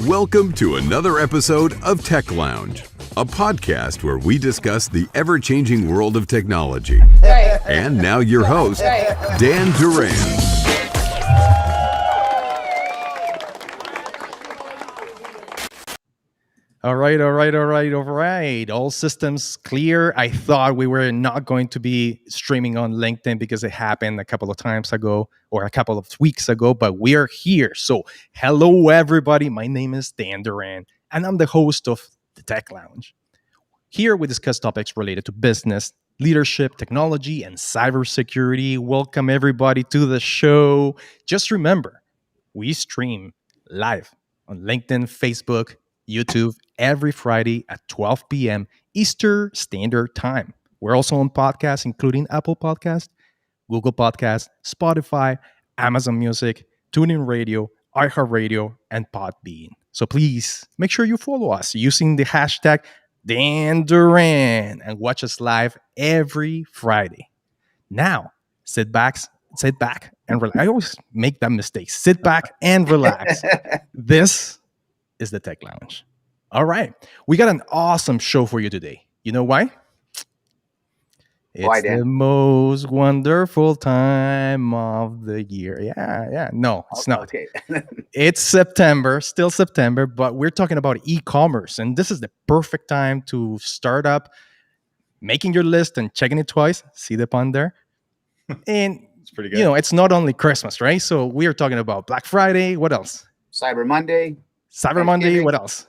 Welcome to another episode of Tech Lounge, a podcast where we discuss the ever-changing world of technology. Right. And now your host, Dan Duran. All right. All systems clear. I thought we were not going to be streaming on LinkedIn because it happened a couple of times ago or a couple of weeks ago, but we are here. So hello, everybody. My name is Dan Duran, and I'm the host of the Tech Lounge. Here we discuss topics related to business, leadership, technology, and cybersecurity. Welcome, everybody, to the show. Just remember, we stream live on LinkedIn, Facebook, YouTube every Friday at 12 p.m. Eastern Standard Time. We're also on podcasts, including Apple Podcasts, Google Podcasts, Spotify, Amazon Music, TuneIn Radio, iHeartRadio, and Podbean. So please make sure you follow us using the hashtag Dan Duran and watch us live every Friday. Now, sit back and relax. I always make that mistake. Sit back and relax. This is the Tech Lounge. All right. We got an awesome show for you today. You know why? It's the most wonderful time of the year. Yeah. No, it's not. Okay. It's September, still September, but we're talking about e-commerce. And this is the perfect time to start up making your list and checking it twice. See the pun there? And It's pretty good. you know, it's not only Christmas, right? So we are talking about Black Friday. What else? Cyber Monday, Cyber Monday. What else?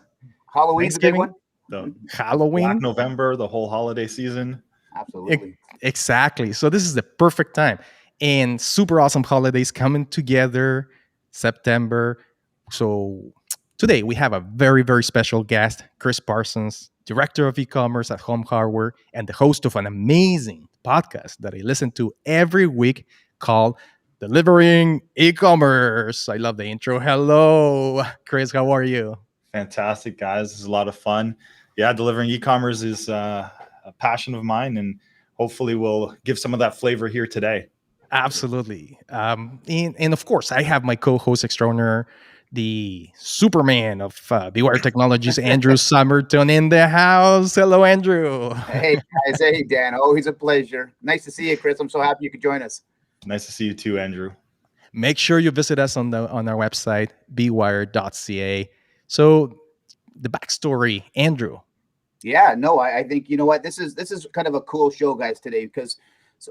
Halloween's a big Thanksgiving? one. the Halloween. Black November, the whole holiday season. Absolutely. Exactly. So this is the perfect time. And super awesome holidays coming together, September. So today we have a very, very special guest, Chris Parsons, Director of E-commerce at Home Hardware and the host of an amazing podcast that I listen to every week called Delivering E-commerce. I love the intro. Hello, Chris. How are you? Fantastic, guys. This is a lot of fun. Yeah, delivering e-commerce is a passion of mine, and hopefully we'll give some of that flavor here today. Absolutely. And of course, I have my co-host extraordinaire, the Superman of BeWire Technologies, Andrew Summerton, in the house. Hello, Andrew. Hey, guys. Hey, Dan. Always a pleasure. Nice to see you, Chris. I'm so happy you could join us. Nice to see you too, Andrew. Make sure you visit us on our website, bewire.ca. So the backstory, Andrew. Yeah, no, I think, you know what, this is kind of a cool show, guys, today, because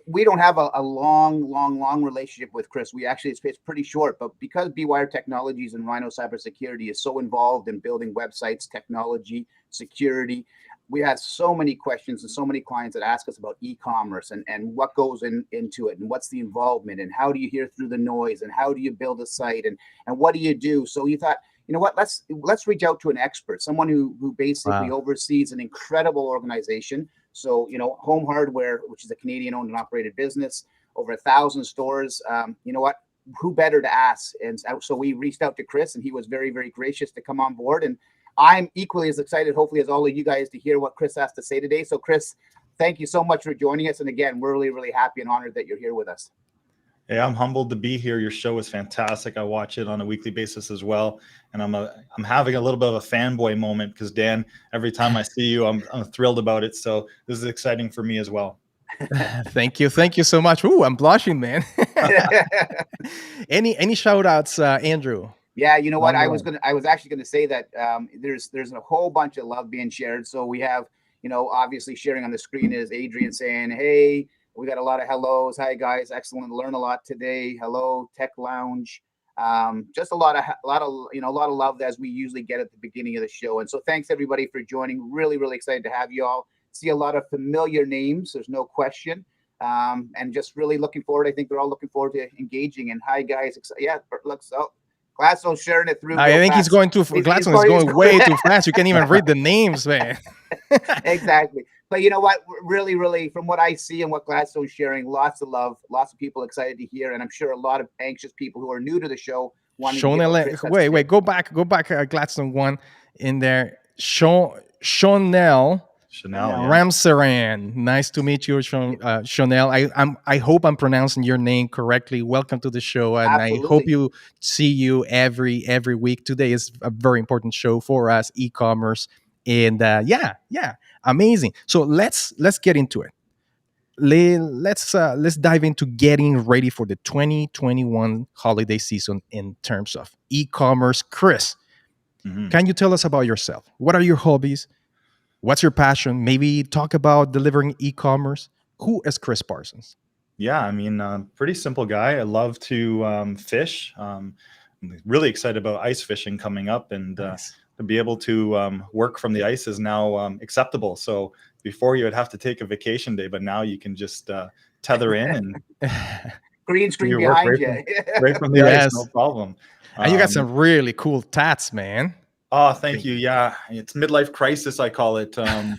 we don't have a long relationship with Chris. We actually, it's pretty short, but because BeWire Technologies and Rhino Cybersecurity is so involved in building websites, technology, security, we had so many questions and so many clients that ask us about e-commerce and what goes into it and what's the involvement and how do you hear through the noise and how do you build a site and what do you do? So you thought, you know what, let's reach out to an expert, someone who basically oversees an incredible organization. So, you know, Home Hardware, which is a Canadian owned and operated business, over 1,000 stores. You know what, who better to ask? And so we reached out to Chris and he was very, very gracious to come on board. And I'm equally as excited, hopefully, as all of you guys to hear what Chris has to say today. So Chris, thank you so much for joining us. And again, we're really, really happy and honored that you're here with us. Hey, I'm humbled to be here. Your show is fantastic. I watch it on a weekly basis as well. And I'm having a little bit of a fanboy moment because, Dan, every time I see you, I'm thrilled about it. So this is exciting for me as well. Thank you so much. Ooh, I'm blushing, man. Any shout outs, Andrew? Yeah, you know what? I was actually gonna say that there's a whole bunch of love being shared. So we have, you know, obviously sharing on the screen is Adrian saying, hey, we got a lot of hellos. Hi guys, excellent. Learn a lot today. Hello, Tech Lounge. Just a lot of love as we usually get at the beginning of the show. And so thanks everybody for joining. Really, really excited to have you all. See a lot of familiar names. There's no question. And just really looking forward. I think they're all looking forward to engaging. And hi guys. Yeah, looks out. Gladstone's sharing it through. I think he's going too. Gladstone is going way too fast. You can't even read the names, man. Exactly. But you know what? Really, really, from what I see and what Gladstone's sharing, lots of love, lots of people excited to hear, and I'm sure a lot of anxious people who are new to the show want to. Wait, go back. Gladstone one in there. Chanel Chanel, yeah. Ramsaran. Nice to meet you, Chanel. I hope I'm pronouncing your name correctly. Welcome to the show, and I hope Absolutely. you see you every week. Today is a very important show for us, e-commerce, and yeah, amazing. So let's get into it. Let's dive into getting ready for the 2021 holiday season in terms of e-commerce. Chris, Mhm. can you tell us about yourself? What are your hobbies? What's your passion? Maybe talk about delivering e-commerce. Who is Chris Parsons? Yeah, I mean, pretty simple guy. I love to fish. I'm really excited about ice fishing coming up, and Nice. to be able to work from the ice is now acceptable. So before you would have to take a vacation day, but now you can just tether in and Green do screen your work behind you. right from the ice, no Yes. problem. And you got Um, some really cool tats, man. Oh, thank you. Yeah, it's midlife crisis, I call it.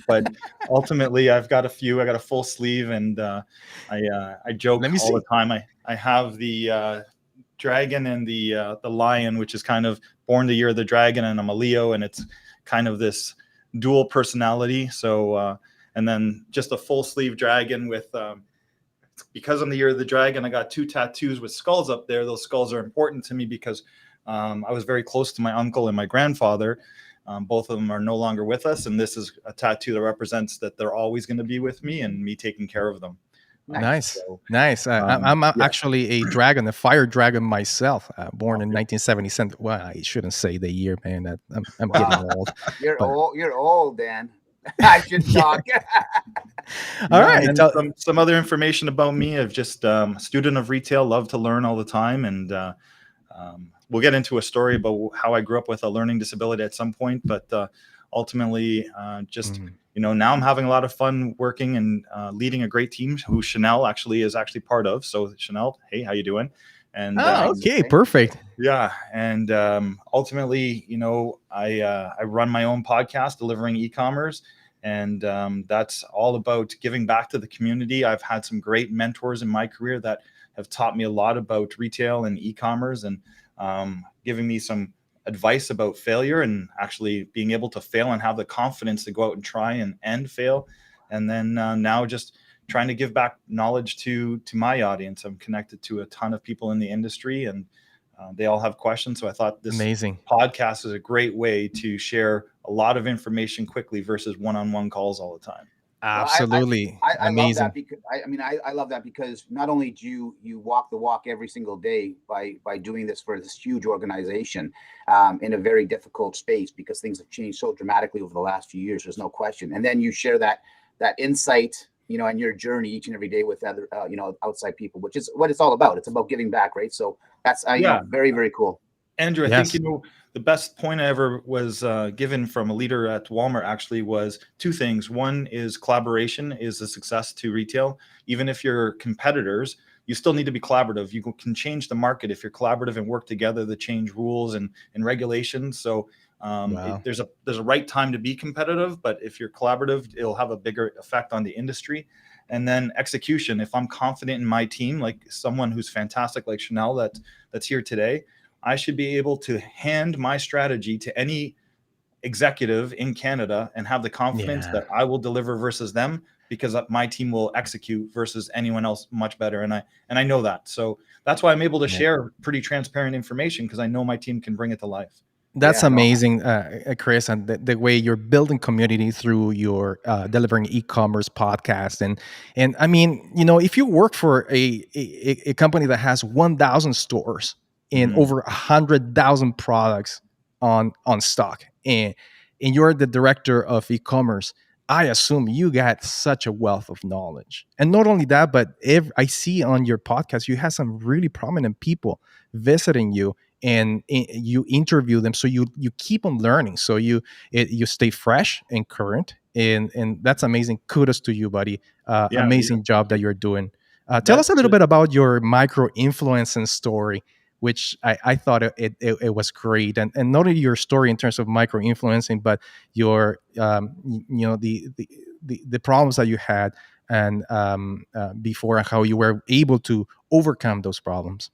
But ultimately, I've got a few. I got a full sleeve, and I joke Let me all the see. time. I have the dragon and the lion, which is kind of born the year of the dragon, and I'm a Leo, and it's kind of this dual personality. So and then just a full sleeve dragon with. Because I'm the year of the dragon, I got 2 tattoos with skulls up there. Those skulls are important to me because I was very close to my uncle and my grandfather. Both of them are no longer with us, and this is a tattoo that represents that they're always going to be with me and me taking care of them. Nice. Nice. Nice. I'm Yeah. actually a dragon, a fire dragon myself, born in Okay. 1977. Well, I shouldn't say the year, man. I'm getting Wow. old. You're But old. You're old, Dan. I shouldn't yeah. talk. All Yeah, and right. then some other information about me. I've just a student of retail, love to learn all the time, and we'll get into a story about how I grew up with a learning disability at some point. But ultimately, just Mhm. now I'm having a lot of fun working and leading a great team, who Chanel is actually part of. So Chanel, hey, how you doing? And Oh, Nice. okay. Okay. Perfect. yeah, and ultimately, I run my own podcast, delivering e-commerce, and that's all about giving back to the community. I've had some great mentors in my career that have taught me a lot about retail and e-commerce, and giving me some advice about failure and actually being able to fail and have the confidence to go out and try and fail, and then now just trying to give back knowledge to my audience. I'm connected to a ton of people in the industry, and they all have questions. So I thought this Amazing. podcast is a great way to share a lot of information quickly versus one-on-one calls all the time. Well, Absolutely. I love that Amazing. because I love that because not only do you walk the walk every single day by doing this for this huge organization in a very difficult space, because things have changed so dramatically over the last few years. There's no question, and then you share that insight, and your journey each and every day with other outside people, which is what it's all about. It's about giving back, right? So that's Yeah. very, very cool. Andrew, I Yes. think the best point I ever was given from a leader at Walmart actually was 2 things. One is collaboration is a success to retail. Even if you're competitors, you still need to be collaborative. You can change the market if you're collaborative and work together to change rules and regulations. So Wow. there's a right time to be competitive, but if you're collaborative, it'll have a bigger effect on the industry. And then execution. If I'm confident in my team, like someone who's fantastic, like Chanel, that's here today, I should be able to hand my strategy to any executive in Canada and have the confidence Yeah. that I will deliver versus them, because my team will execute versus anyone else much better. And I know that. So that's why I'm able to Yeah. share pretty transparent information, because I know my team can bring it to life. That's Yeah, no, amazing, Chris, and the way you're building community through your delivering e-commerce podcast, and I mean, if you work for a company that has 1,000 stores and Mhm. over 100,000 products on stock, and you're the director of e-commerce, I assume you got such a wealth of knowledge. And not only that, but I see on your podcast you have some really prominent people visiting you, and you interview them, so you keep on learning, so you stay fresh and current, and that's amazing. Kudos to you, buddy. Yeah, Amazing job that you're doing. Tell us that's a little bit about your micro influencing story, which I thought it was great, and not only your story in terms of micro influencing, but your the problems that you had, and before, and how you were able to overcome those problems.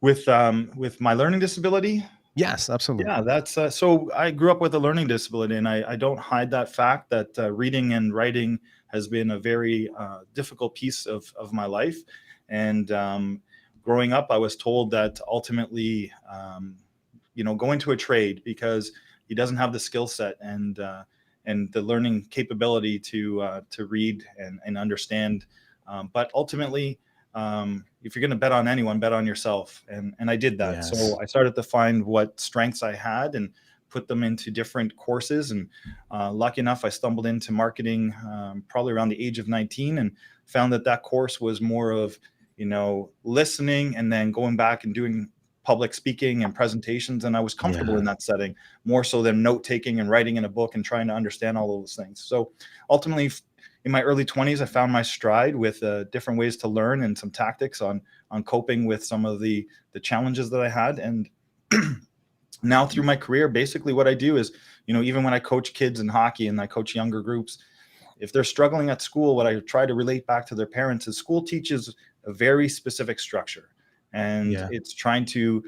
with my learning disability. Yes, absolutely. Yeah, that's so I grew up with a learning disability, and I don't hide that fact that reading and writing has been a very difficult piece of my life. And growing up, I was told that ultimately, go into a trade because he doesn't have the skill set and the learning capability to read and understand. But ultimately, if you're going to bet on anyone, bet on yourself. And I did that. Yes. So I started to find what strengths I had and put them into different courses. And lucky enough, I stumbled into marketing probably around the age of 19 and found that course was more of, listening and then going back and doing public speaking and presentations. And I was comfortable Yeah. in that setting more so than note taking and writing in a book and trying to understand all of those things. So ultimately, in my early 20s, I found my stride with different ways to learn and some tactics on coping with some of the challenges that I had. And now through my career, basically what I do is, even when I coach kids in hockey and I coach younger groups, if they're struggling at school, what I try to relate back to their parents is school teaches a very specific structure, and Yeah. it's trying to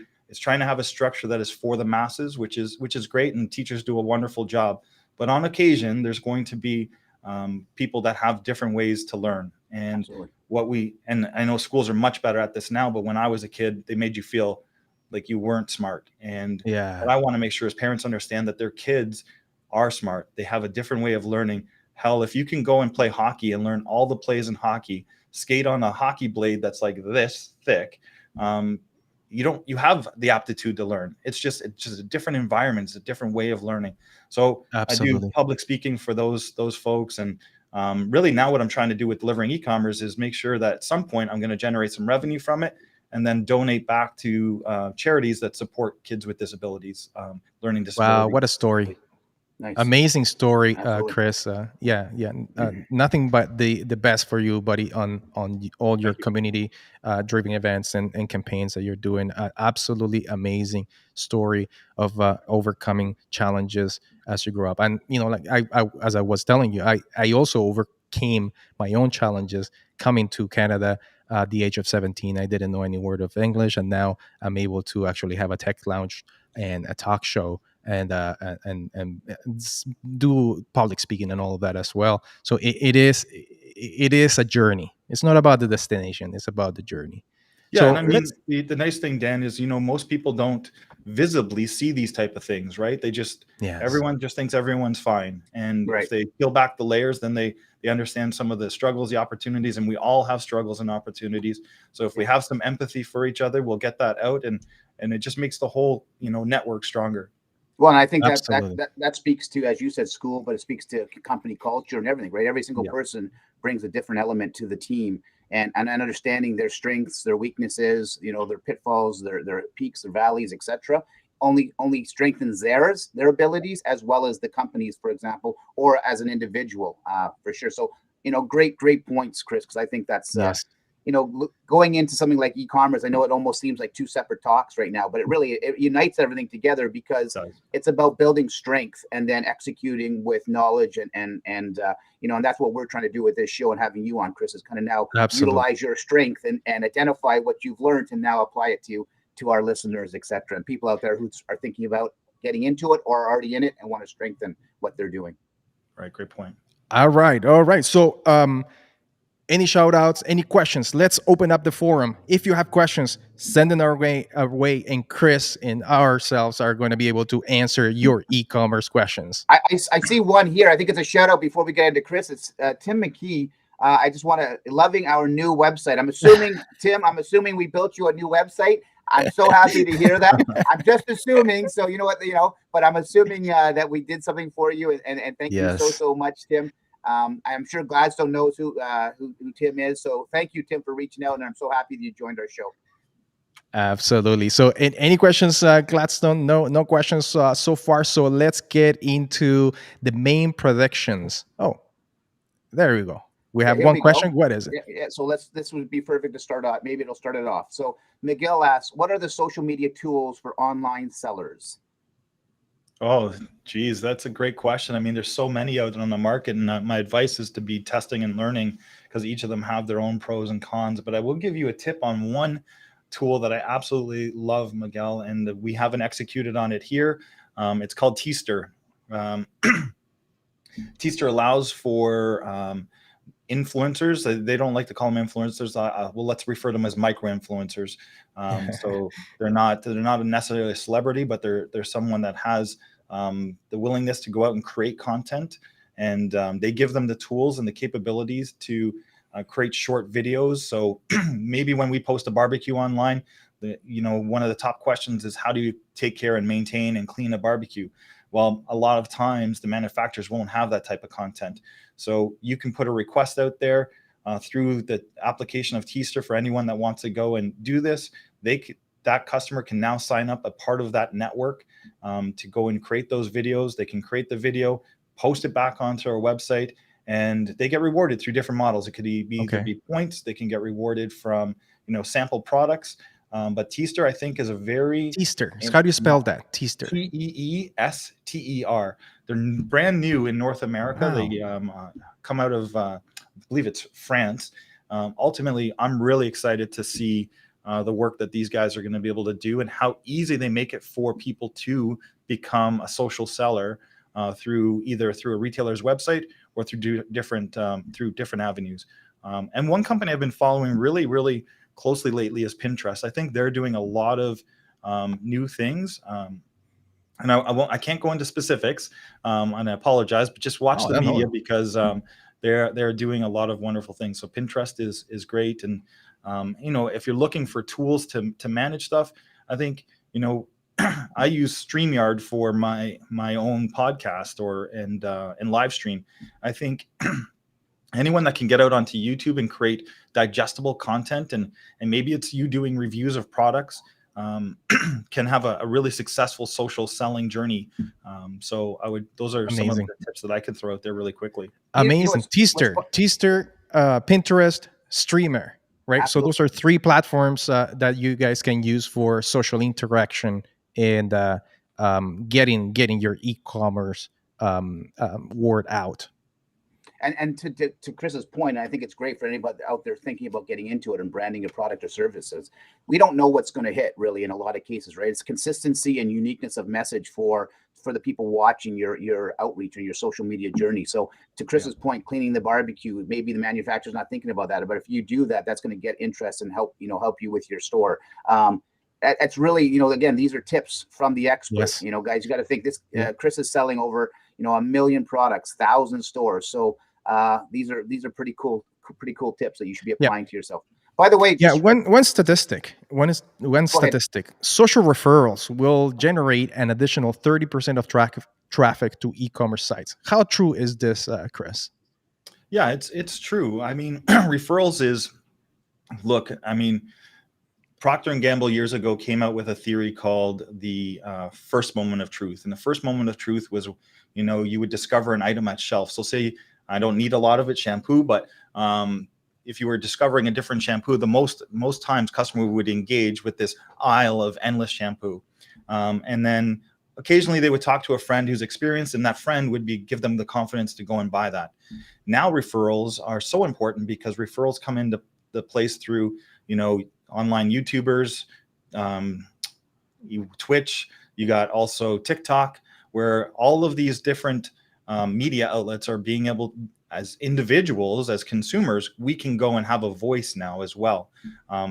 have a structure that is for the masses, which is great, and teachers do a wonderful job. But on occasion, there's going to be people that have different ways to learn. And Absolutely. and I know schools are much better at this now, but when I was a kid, they made you feel like you weren't smart. And Yeah. what I want to make sure is parents understand that their kids are smart. They have a different way of learning. Hell, if you can go and play hockey and learn all the plays in hockey, skate on a hockey blade that's like this thick, you have the aptitude to learn. It's just a different environment. It's a different way of learning. So I do Absolutely. public speaking for those folks. And really now what I'm trying to do with delivering e-commerce is make sure that at some point I'm going to generate some revenue from it and then donate back to charities that support kids with disabilities, learning Wow, disabilities. what a story. Nice. Amazing story, Absolutely. Chris. Nothing but the best for you, buddy, on all your Thank you. community driven events and campaigns that you're doing. Absolutely amazing story of overcoming challenges as you grow up. And like I as I was telling you, I also overcame my own challenges coming to Canada at the age of 17. I didn't know any word of English, and now I'm able to actually have a tech lounge and a talk show and do public speaking and all of that as well. So it is a journey. It's not about the destination. It's about the journey. Yeah, and So I mean let's the nice thing, Dan, is most people don't visibly see these type of things, right? yes, Everyone just thinks everyone's fine, and if Right. they peel back the layers, then they understand some of the struggles, the opportunities, and we all have struggles and opportunities. So if we have some empathy for each other, we'll get that out, and it just makes the whole network stronger. Well, and I think absolutely. that speaks to, as you said, school, but it speaks to company culture and everything, right? Every single Yeah, person brings a different element to the team, and understanding their strengths, their weaknesses, their pitfalls, their peaks, their valleys, etc. Only strengthens their abilities as well as the companies, for example, or as an individual, for sure. So great points, Chris, because I think that's yes, going into something like e-commerce. I know it almost seems like two separate talks right now, but it unites everything together because It does. it's about building strength and then executing with knowledge and that's what we're trying to do with this show and having you on, Chris, is kind of now absolutely. utilize your strength and identify what you've learned and now apply it to our listeners, etc., and people out there who are thinking about getting into it or are already in it and want to strengthen what they're doing. Right, great point. All right. So any shout outs, any questions? Let's open up the forum. If you have questions, send them our way, and Chris and ourselves are going to be able to answer your e-commerce questions. I see one here. I think it's a shout out before we get into Chris. It's Tim McKee. I just want to loving our new website. I'm assuming, Tim, we built you a new website. I'm so happy to hear that. I'm just assuming. So you know what, but I'm assuming that we did something for you, and thank you Yes. so much, Tim. I'm sure Gladstone knows who Tim is. So thank you, Tim, for reaching out, and I'm so happy that you joined our show. Absolutely. So, any questions, Gladstone? No questions so far. So let's get into the main predictions. Oh, there we go. We Yeah, have here one we go. question. What is it? Yeah. So this would be perfect to start off. Maybe it'll start it off. So Miguel asks, what are the social media tools for online sellers? Oh, geez, that's a great question. I mean, there's so many out on the market, and my advice is to be testing and learning because each of them have their own pros and cons. But I will give you a tip on one tool that I absolutely love, Miguel, and we haven't executed on it here. It's called Teaster. Teaster allows for influencers. They don't like to call them influencers. Well, let's refer to them as micro influencers. So they're not necessarily a celebrity, but they're someone that has the willingness to go out and create content, and they give them the tools and the capabilities to create short videos. So maybe when we post a barbecue online, one of the top questions is, how do you take care and maintain and clean a barbecue? Well, a lot of times the manufacturers won't have that type of content. So you can put a request out there through the application of Teaster for anyone that wants to go and do this. That customer can now sign up a part of that network to go and create those videos. They can create the video, post it back onto our website, and they get rewarded through different models. It could either be points. They can get rewarded from sample products. But Teaster, I think, is a very... Teaster. How do you spell that? Teaster. Teester. They're brand new in North America. Wow. They come out of, I believe it's France. Ultimately, I'm really excited to see the work that these guys are going to be able to do, and how easy they make it for people to become a social seller through a retailer's website or through different avenues. And one company I've been following really, really closely lately is Pinterest. I think they're doing a lot of new things. And I can't go into specifics, and I apologize, but just watch the media because they're doing a lot of wonderful things. So Pinterest is great, and if you're looking for tools to manage stuff, I think I use StreamYard for my own podcast and live stream. I think anyone that can get out onto YouTube and create digestible content, and maybe it's you doing reviews of products, can have a really successful social selling journey. So those are some of the tips that I could throw out there really quickly. Amazing. Teaster, Pinterest, Streamer, right? Absolutely. So those are 3 platforms that you guys can use for social interaction and getting your e-commerce word out. And to Chris's point, I think it's great for anybody out there thinking about getting into it and branding a product or services. We don't know what's going to hit really in a lot of cases, right? It's consistency and uniqueness of message for the people watching your outreach or your social media journey. So to Chris's point, cleaning the barbecue, maybe the manufacturer's not thinking about that, but if you do that, that's going to get interest and help you with your store. That's really, again, these are tips from the experts. Yes. Guys, you got to think this. Chris is selling over 1 million products, 1,000 stores. So these are pretty cool tips that you should be applying to yourself. By the way, one statistic. Social referrals will generate an additional 30% of traffic to e-commerce sites. How true is this, Chris? Yeah, it's true. I mean, referrals is, Procter & Gamble years ago came out with a theory called the first moment of truth. And the first moment of truth was, you would discover an item at shelf. So say I don't need a lot of it, shampoo, but if you were discovering a different shampoo, the most times customer would engage with this aisle of endless shampoo. And then occasionally they would talk to a friend who's experienced, and that friend would give them the confidence to go and buy that. Now referrals are so important because referrals come into the place through, online YouTubers, Twitch, you got also TikTok, where all of these different media outlets are being able, as individuals, as consumers, we can go and have a voice now as well.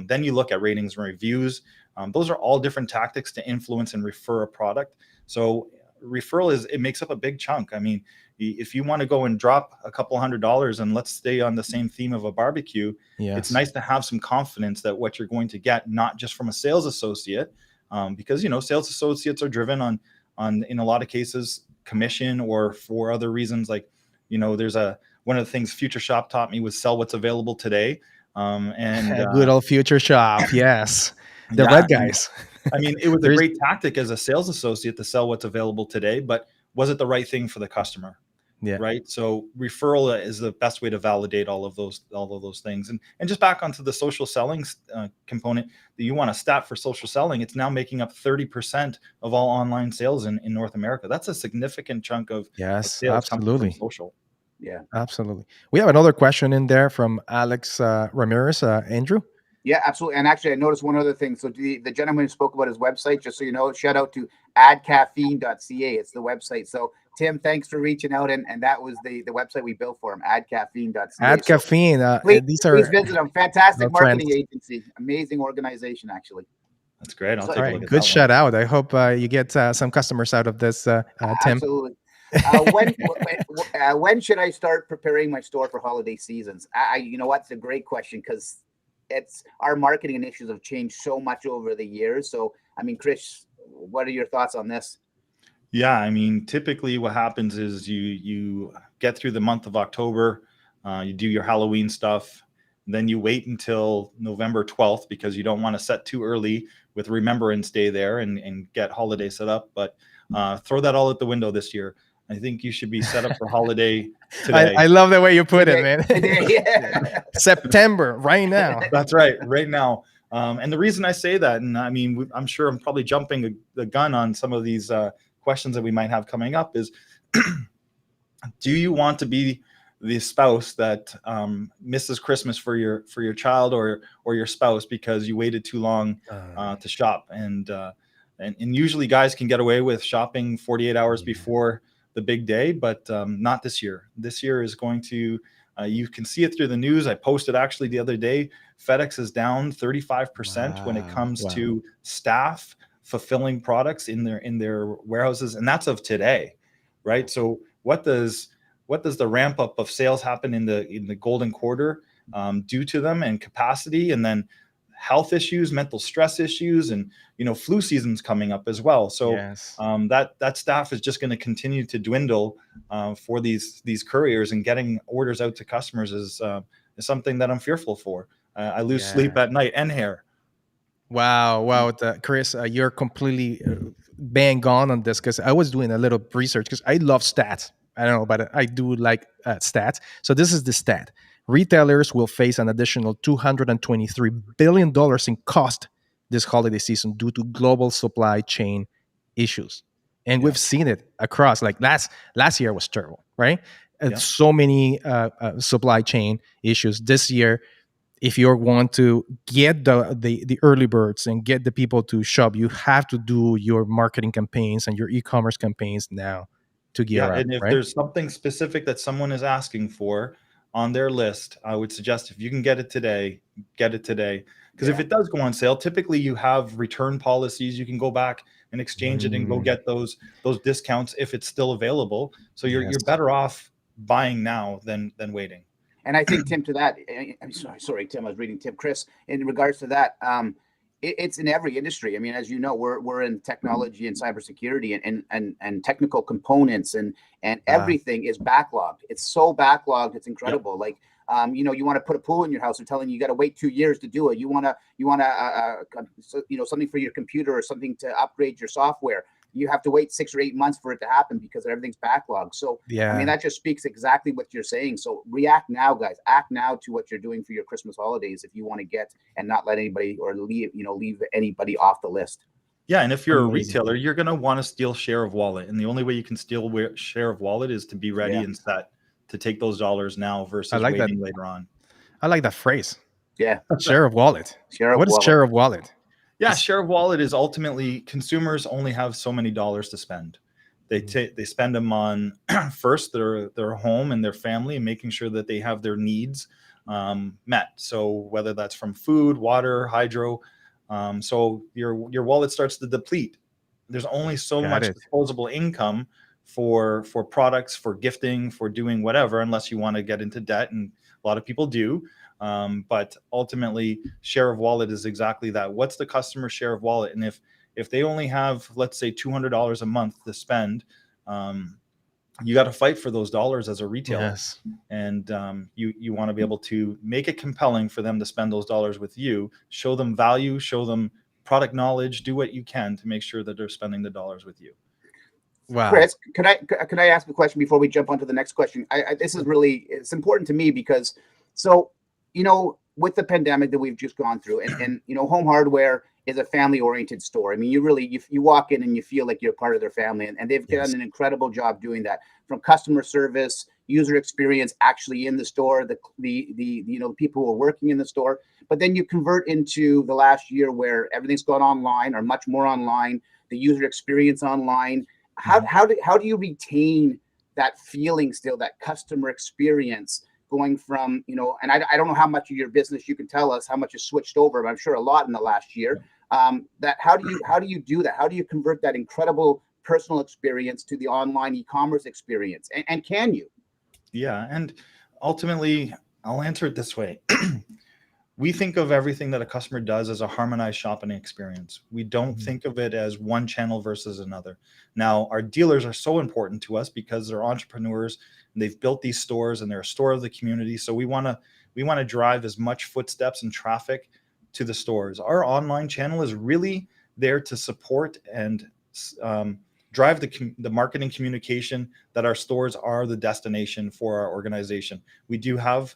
Then you look at ratings and reviews. Those are all different tactics to influence and refer a product. So referral it makes up a big chunk. I mean, if you want to go and drop a couple $100, and let's stay on the same theme of a barbecue, it's nice to have some confidence that what you're going to get, not just from a sales associate, because sales associates are driven on in a lot of cases commission or for other reasons. Like there's one of the things Future Shop taught me was sell what's available today. Good old Future Shop, yes. The red guys. It was a great tactic as a sales associate to sell what's available today, but was it the right thing for the customer? Yeah. Right. So referral is the best way to validate all of those things. And just back onto the social selling component, that you want a stat for social selling, it's now making up 30% of all online sales in North America. That's a significant chunk of sales absolutely. From social. Yeah, absolutely. We have another question in there from Alex Ramirez. Andrew, Yeah, absolutely. And actually, I noticed one other thing. So the gentleman who spoke about his website, just so you know, shout out to addcaffeine.ca. It's the website. So Tim, thanks for reaching out. And that was the website we built for him, addcaffeine.ca. Add So caffeine. please, These please are visit them. our Fantastic friends. marketing agency. Amazing organization, actually. That's great. I'll So, take All a look right, at good that shout out. I hope you get some customers out of this, Tim. absolutely. When should I start preparing my store for holiday seasons? You know what? It's a great question because it's our marketing initiatives have changed so much over the years. So, I mean, Chris, what are your thoughts on this? Yeah, I mean, typically what happens is you get through the month of October, you do your Halloween stuff, then you wait until November 12th because you don't want to set too early with Remembrance Day there and get holiday set up. But throw that all out the window this year. I think you should be set up for holiday today. I love the way you put Today, it, man. today, yeah. September, right now. That's right now. And the reason I say that, and I mean, I'm sure I'm probably jumping the gun on some of these questions that we might have coming up is, do you want to be the spouse that misses Christmas for your child or your spouse because you waited too long to shop? And usually guys can get away with shopping 48 hours before the big day, but not this year. This year is going to, you can see it through the news. I posted actually the other day, FedEx is down 35% when it comes to staff fulfilling products in their warehouses. And that's of today, right? So what does the ramp up of sales happen in the golden quarter due to them and capacity, and then health issues, mental stress issues, and flu season's coming up as well. So Yes. that staff is just going to continue to dwindle for these couriers, and getting orders out to customers is something that I'm fearful for. I lose sleep at night and hair. Wow, Chris, you're completely bang on this because I was doing a little research because I love stats. I don't know, but I do like stats. So this is the stat. Retailers will face an additional $223 billion in cost this holiday season due to global supply chain issues. And we've seen it across, like last year was terrible, right? So many supply chain issues. This year, if you want to get the early birds and get the people to shop, you have to do your marketing campaigns and your e-commerce campaigns now to gear up. And if right? there's something specific that someone is asking for on their list, I would suggest if you can get it today, get it today. Because if it does go on sale, typically you have return policies. You can go back and exchange it and go get those discounts if it's still available. So you're better off buying now than waiting. And I think, Tim, to that, I'm sorry, Tim, I was reading Tim, Chris, in regards to that, it's in every industry. I mean, as you know, we're in technology and cybersecurity and technical components and everything is backlogged. It's so backlogged. It's incredible. Like, you want to put a pool in your house. They're telling you got to wait 2 years to do it. You want something for your computer or something to upgrade your software. You have to wait 6 or 8 months for it to happen because everything's backlogged. So, I mean, that just speaks exactly what you're saying. So react now, guys. Act now to what you're doing for your Christmas holidays if you want to get and not let anybody or leave anybody off the list. Yeah, and if you're a retailer, you're going to want to steal share of wallet. And the only way you can steal share of wallet is to be ready and set to take those dollars now versus waiting later on. I like that phrase. Yeah. Share of wallet. What is share of wallet? Yeah, share of wallet is ultimately consumers only have so many dollars to spend. They spend them on first their home and their family and making sure that they have their needs met. So whether that's from food, water, hydro, so your wallet starts to deplete. There's only so much disposable income for products, for gifting, for doing whatever, unless you want to get into debt, and a lot of people do. But ultimately, share of wallet is exactly that. What's the customer share of wallet? And if they only have, let's say, $200 a month to spend, you got to fight for those dollars as a retailer. And you want to be able to make it compelling for them to spend those dollars with you, show them value, show them product knowledge, do what you can to make sure that they're spending the dollars with you. Wow. Chris, can I ask a question before we jump on to the next question? This is it's important to me because with the pandemic that we've just gone through and Home Hardware is a family-oriented store. I mean, you walk in and you feel like you're part of their family, and they've done an incredible job doing that, from customer service, user experience actually in the store, the people who are working in the store. But then you convert into the last year where everything's gone online or much more online, the user experience online. How do you retain that feeling still, that customer experience going from, and I don't know how much of your business you can tell us, how much is switched over, but I'm sure a lot in the last year. That how do you do that? How do you convert that incredible personal experience to the online e-commerce experience? And can you? Yeah. And ultimately, I'll answer it this way. We think of everything that a customer does as a harmonized shopping experience. We don't think of it as one channel versus another. Now, our dealers are so important to us because they're entrepreneurs and they've built these stores and they're a store of the community. So we want to drive as much footsteps and traffic to the stores. Our online channel is really there to support and drive the marketing communication that our stores are the destination for our organization. We do have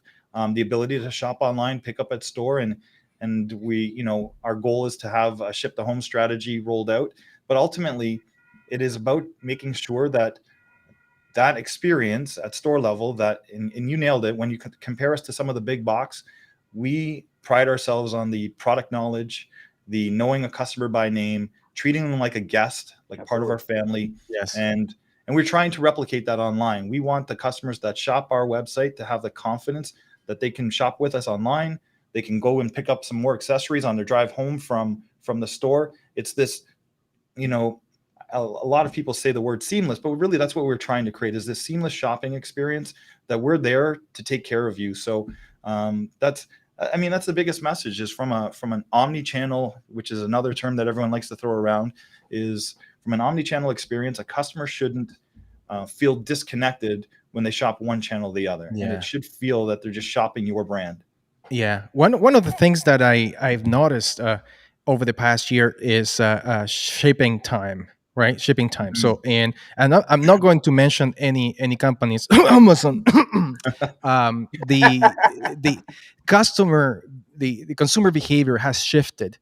the ability to shop online, pick up at store, and we, our goal is to have a ship to home strategy rolled out. But ultimately, it is about making sure that experience at store level, and you nailed it, when you compare us to some of the big box, we pride ourselves on the product knowledge, the knowing a customer by name, treating them like a guest, like Absolutely. part of our family. Yes. And we're trying to replicate that online. We want the customers that shop our website to have the confidence that they can shop with us online. They can go and pick up some more accessories on their drive home from the store. It's this, a lot of people say the word seamless, but really that's what we're trying to create, is this seamless shopping experience that we're there to take care of you. So that's the biggest message, is from an omni-channel, which is another term that everyone likes to throw around, is from an omni-channel experience, a customer shouldn't feel disconnected when they shop one channel or the other. Yeah. And it should feel that they're just shopping your brand. Yeah, one of the things that I've noticed over the past year is shipping time, right? Shipping time. So, and I'm not going to mention any companies. Amazon. The customer, the consumer behavior has shifted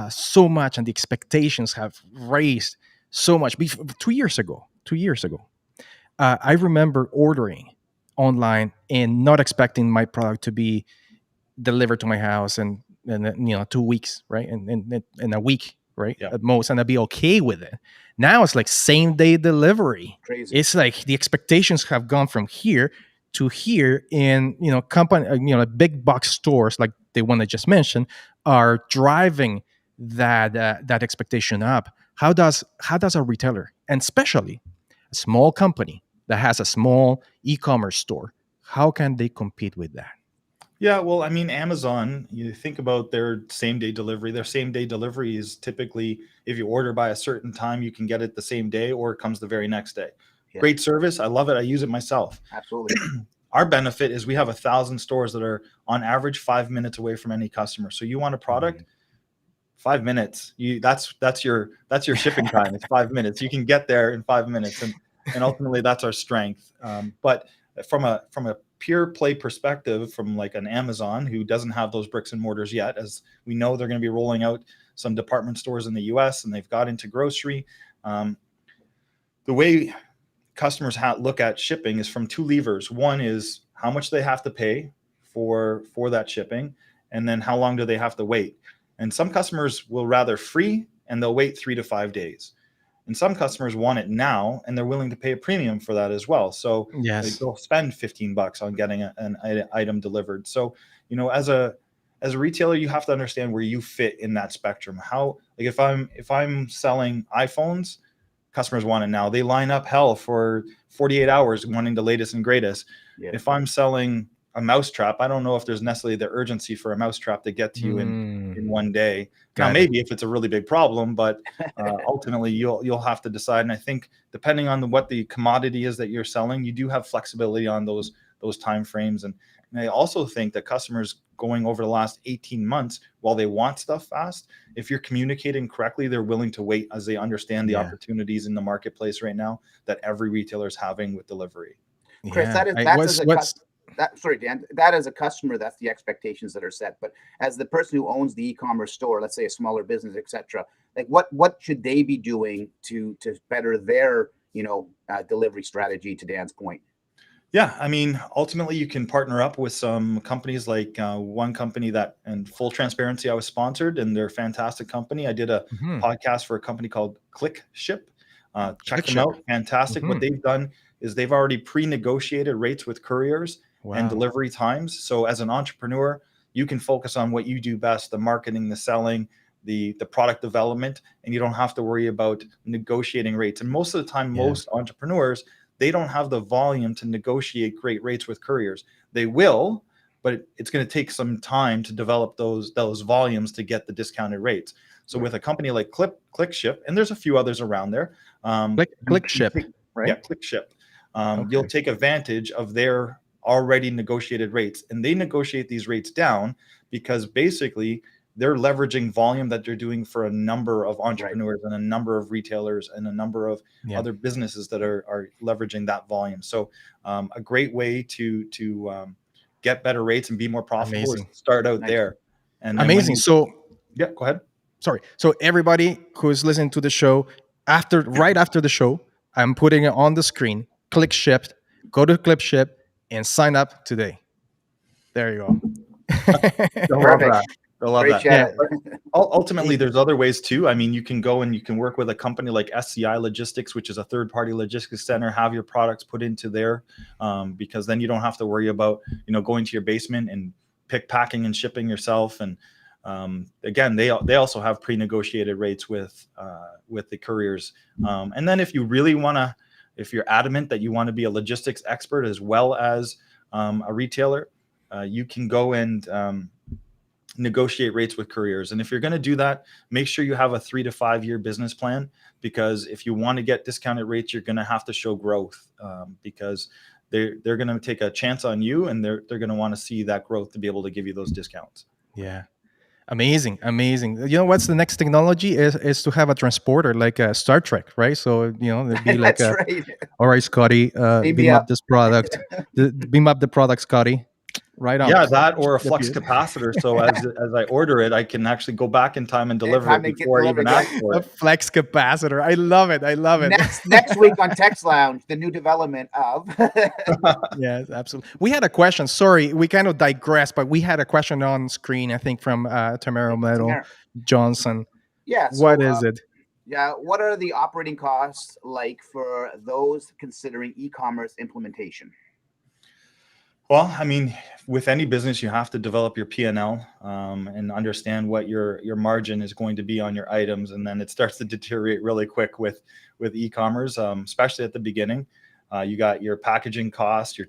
so much, and the expectations have raised so much. 2 years ago, I remember ordering online and not expecting my product to be delivered to my house and 2 weeks, right? And in a week, right? Yeah. At most, and I'd be okay with it. Now it's like same day delivery. Crazy. It's like the expectations have gone from here to here, in company, big box stores like the one I just mentioned are driving that expectation up. How does a retailer, and especially a small company that has a small e-commerce store, how can they compete with that? Yeah, well, Amazon, you think about their same day delivery. Their same day delivery is typically, if you order by a certain time, you can get it the same day, or it comes the very next day. Yeah. Great service. I love it. I use it myself. Absolutely. Our benefit is we have 1,000 stores that are on average 5 minutes away from any customer. So you want a product, 5 minutes. That's your shipping time. It's 5 minutes. You can get there in 5 minutes, and ultimately that's our strength. But from a pure play perspective, from like an Amazon who doesn't have those bricks and mortars yet, as we know they're going to be rolling out some department stores in the US, and they've got into grocery. The way customers look at shipping is from two levers. One is how much they have to pay for that shipping, and then how long do they have to wait. And some customers will rather free, and they'll wait 3 to 5 days. And some customers want it now, and they're willing to pay a premium for that as well. So Yes. they'll spend $15 on getting an item delivered. So, as a retailer, you have to understand where you fit in that spectrum. How, like, if I'm selling iPhones, customers want it now. They line up hell for 48 hours wanting the latest and greatest. Yeah. If I'm selling a mousetrap, I don't know if there's necessarily the urgency for a mousetrap to get to you in one day. Now, maybe if it's a really big problem, but ultimately you'll have to decide. And I think depending on what the commodity is that you're selling, you do have flexibility on those time frames. And I also think that customers going over the last 18 months, while they want stuff fast, if you're communicating correctly, they're willing to wait as they understand the opportunities in the marketplace right now that every retailer is having with delivery. Chris, sorry, Dan, that as a customer, that's the expectations that are set. But as the person who owns the e-commerce store, let's say a smaller business, etc., like what should they be doing to better their delivery strategy, to Dan's point? Yeah, I mean, ultimately, you can partner up with some companies like one company that, in full transparency, I was sponsored, and they're a fantastic company. I did a Hmm. podcast for a company called Click Ship. Check them ClickShip. out. Fantastic. What Hmm. they've done is they've already pre-negotiated rates with couriers and Wow. delivery times. So as an entrepreneur, you can focus on what you do best: the marketing, the selling, the product development, and you don't have to worry about negotiating rates. And most of the time, Yeah. most entrepreneurs, they don't have the volume to negotiate great rates with couriers. They will, but it's going to take some time to develop those volumes to get the discounted rates. So with a company like ClickShip, and there's a few others around there, ClickShip, yeah, right? ClickShip, you'll Okay. take advantage of their already negotiated rates, and they negotiate these rates down because basically they're leveraging volume that they're doing for a number of entrepreneurs and a number of retailers and a number of Yeah. other businesses that are leveraging that volume. So a great way to get better rates and be more profitable is Amazing. to start out Nice. there. And then when Amazing. you, So yeah, go ahead. sorry. So everybody who's listening to the show, right after the show, I'm putting it on the screen. Click Ship, go to Click Ship, and sign up today. There you go. They'll love Perfect. that. They'll love Great that. Yeah. shout out. Ultimately, there's other ways too. I mean, you can go and you can work with a company like SCI Logistics, which is a third-party logistics center. Have your products put into there, because then you don't have to worry about going to your basement and packing and shipping yourself. And again, they also have pre-negotiated rates with the couriers. And then if you really want to, if you're adamant that you want to be a logistics expert as well as a retailer, you can go and negotiate rates with couriers. And if you're going to do that, make sure you have a 3 to 5 year business plan, because if you want to get discounted rates, you're going to have to show growth, because they're going to take a chance on you, and they're going to want to see that growth to be able to give you those discounts. Yeah. Amazing. You know what's the next technology is to have a transporter like a Star Trek, right? So there'd be like That's right. all right, Scotty, Beam beam me up up. this product, beam up the product, Scotty. Right on. Yeah, that or a That'd flux be it. capacitor. So as I order it, I can actually go back in time and deliver it Time to get before I even delivered, ask right? for A it. flex capacitor. I love it. I love it. Next week on Text Lounge, the new development of Yes, absolutely. We had a question. Sorry, we kind of digress, but we had a question on screen, I think, from Tamara Metal Tamara. Johnson. Yeah. What So is it? yeah, what are the operating costs like for those considering e-commerce implementation? Well, I mean, with any business, you have to develop your P&L, and understand what your margin is going to be on your items, and then it starts to deteriorate really quick with e-commerce, especially at the beginning. You got your packaging costs, your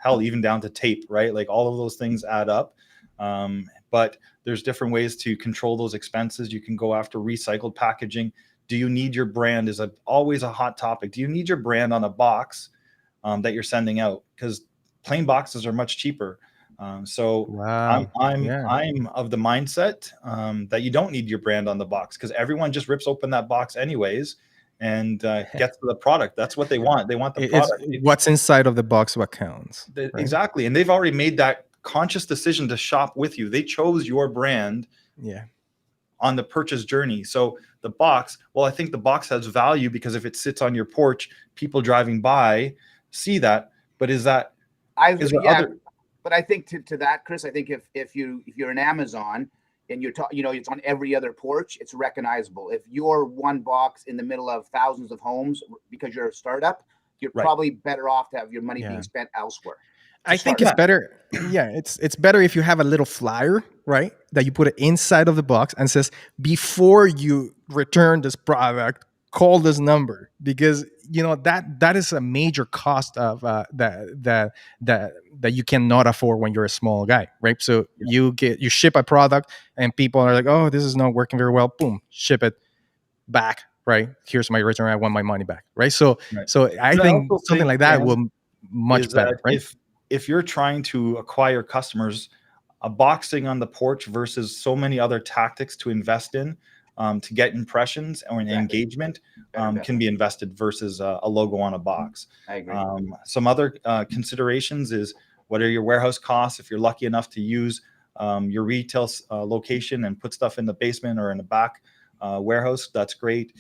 hell, even down to tape, right? Like all of those things add up. But there's different ways to control those expenses. You can go after recycled packaging. Do you need your brand? Is always a hot topic. Do you need your brand on a box that you're sending out? Because plain boxes are much cheaper. So Wow. I'm of the mindset that you don't need your brand on the box, because everyone just rips open that box anyways and gets to the product. That's what they want. They want the It's product. what's inside of the box what counts. Right? Exactly. And they've already made that conscious decision to shop with you. They chose your brand Yeah. on the purchase journey. So the box, well, I think the box has value because if it sits on your porch, people driving by see that. But is there other? But I think to that, Chris, I think if you're an Amazon and it's on every other porch, it's recognizable. If you're one box in the middle of thousands of homes because you're a startup, you're probably better off to have your money being spent elsewhere. I think it's better. Yeah, it's better if you have a little flyer, right? That you put it inside of the box and says, before you return this product, call this number, because that is a major cost of that you cannot afford when you're a small guy, right? So you ship a product and people are like, oh, this is not working very well. Boom, ship it back, right? Here's my return. I want my money back, right? So I think something like that will much better, right? If you're trying to acquire customers, a boxing on the porch versus so many other tactics to invest in to get impressions or an engagement can be invested versus a logo on a box. I agree. Some other considerations is, what are your warehouse costs? If you're lucky enough to use your retail location and put stuff in the basement or in the back warehouse, that's great.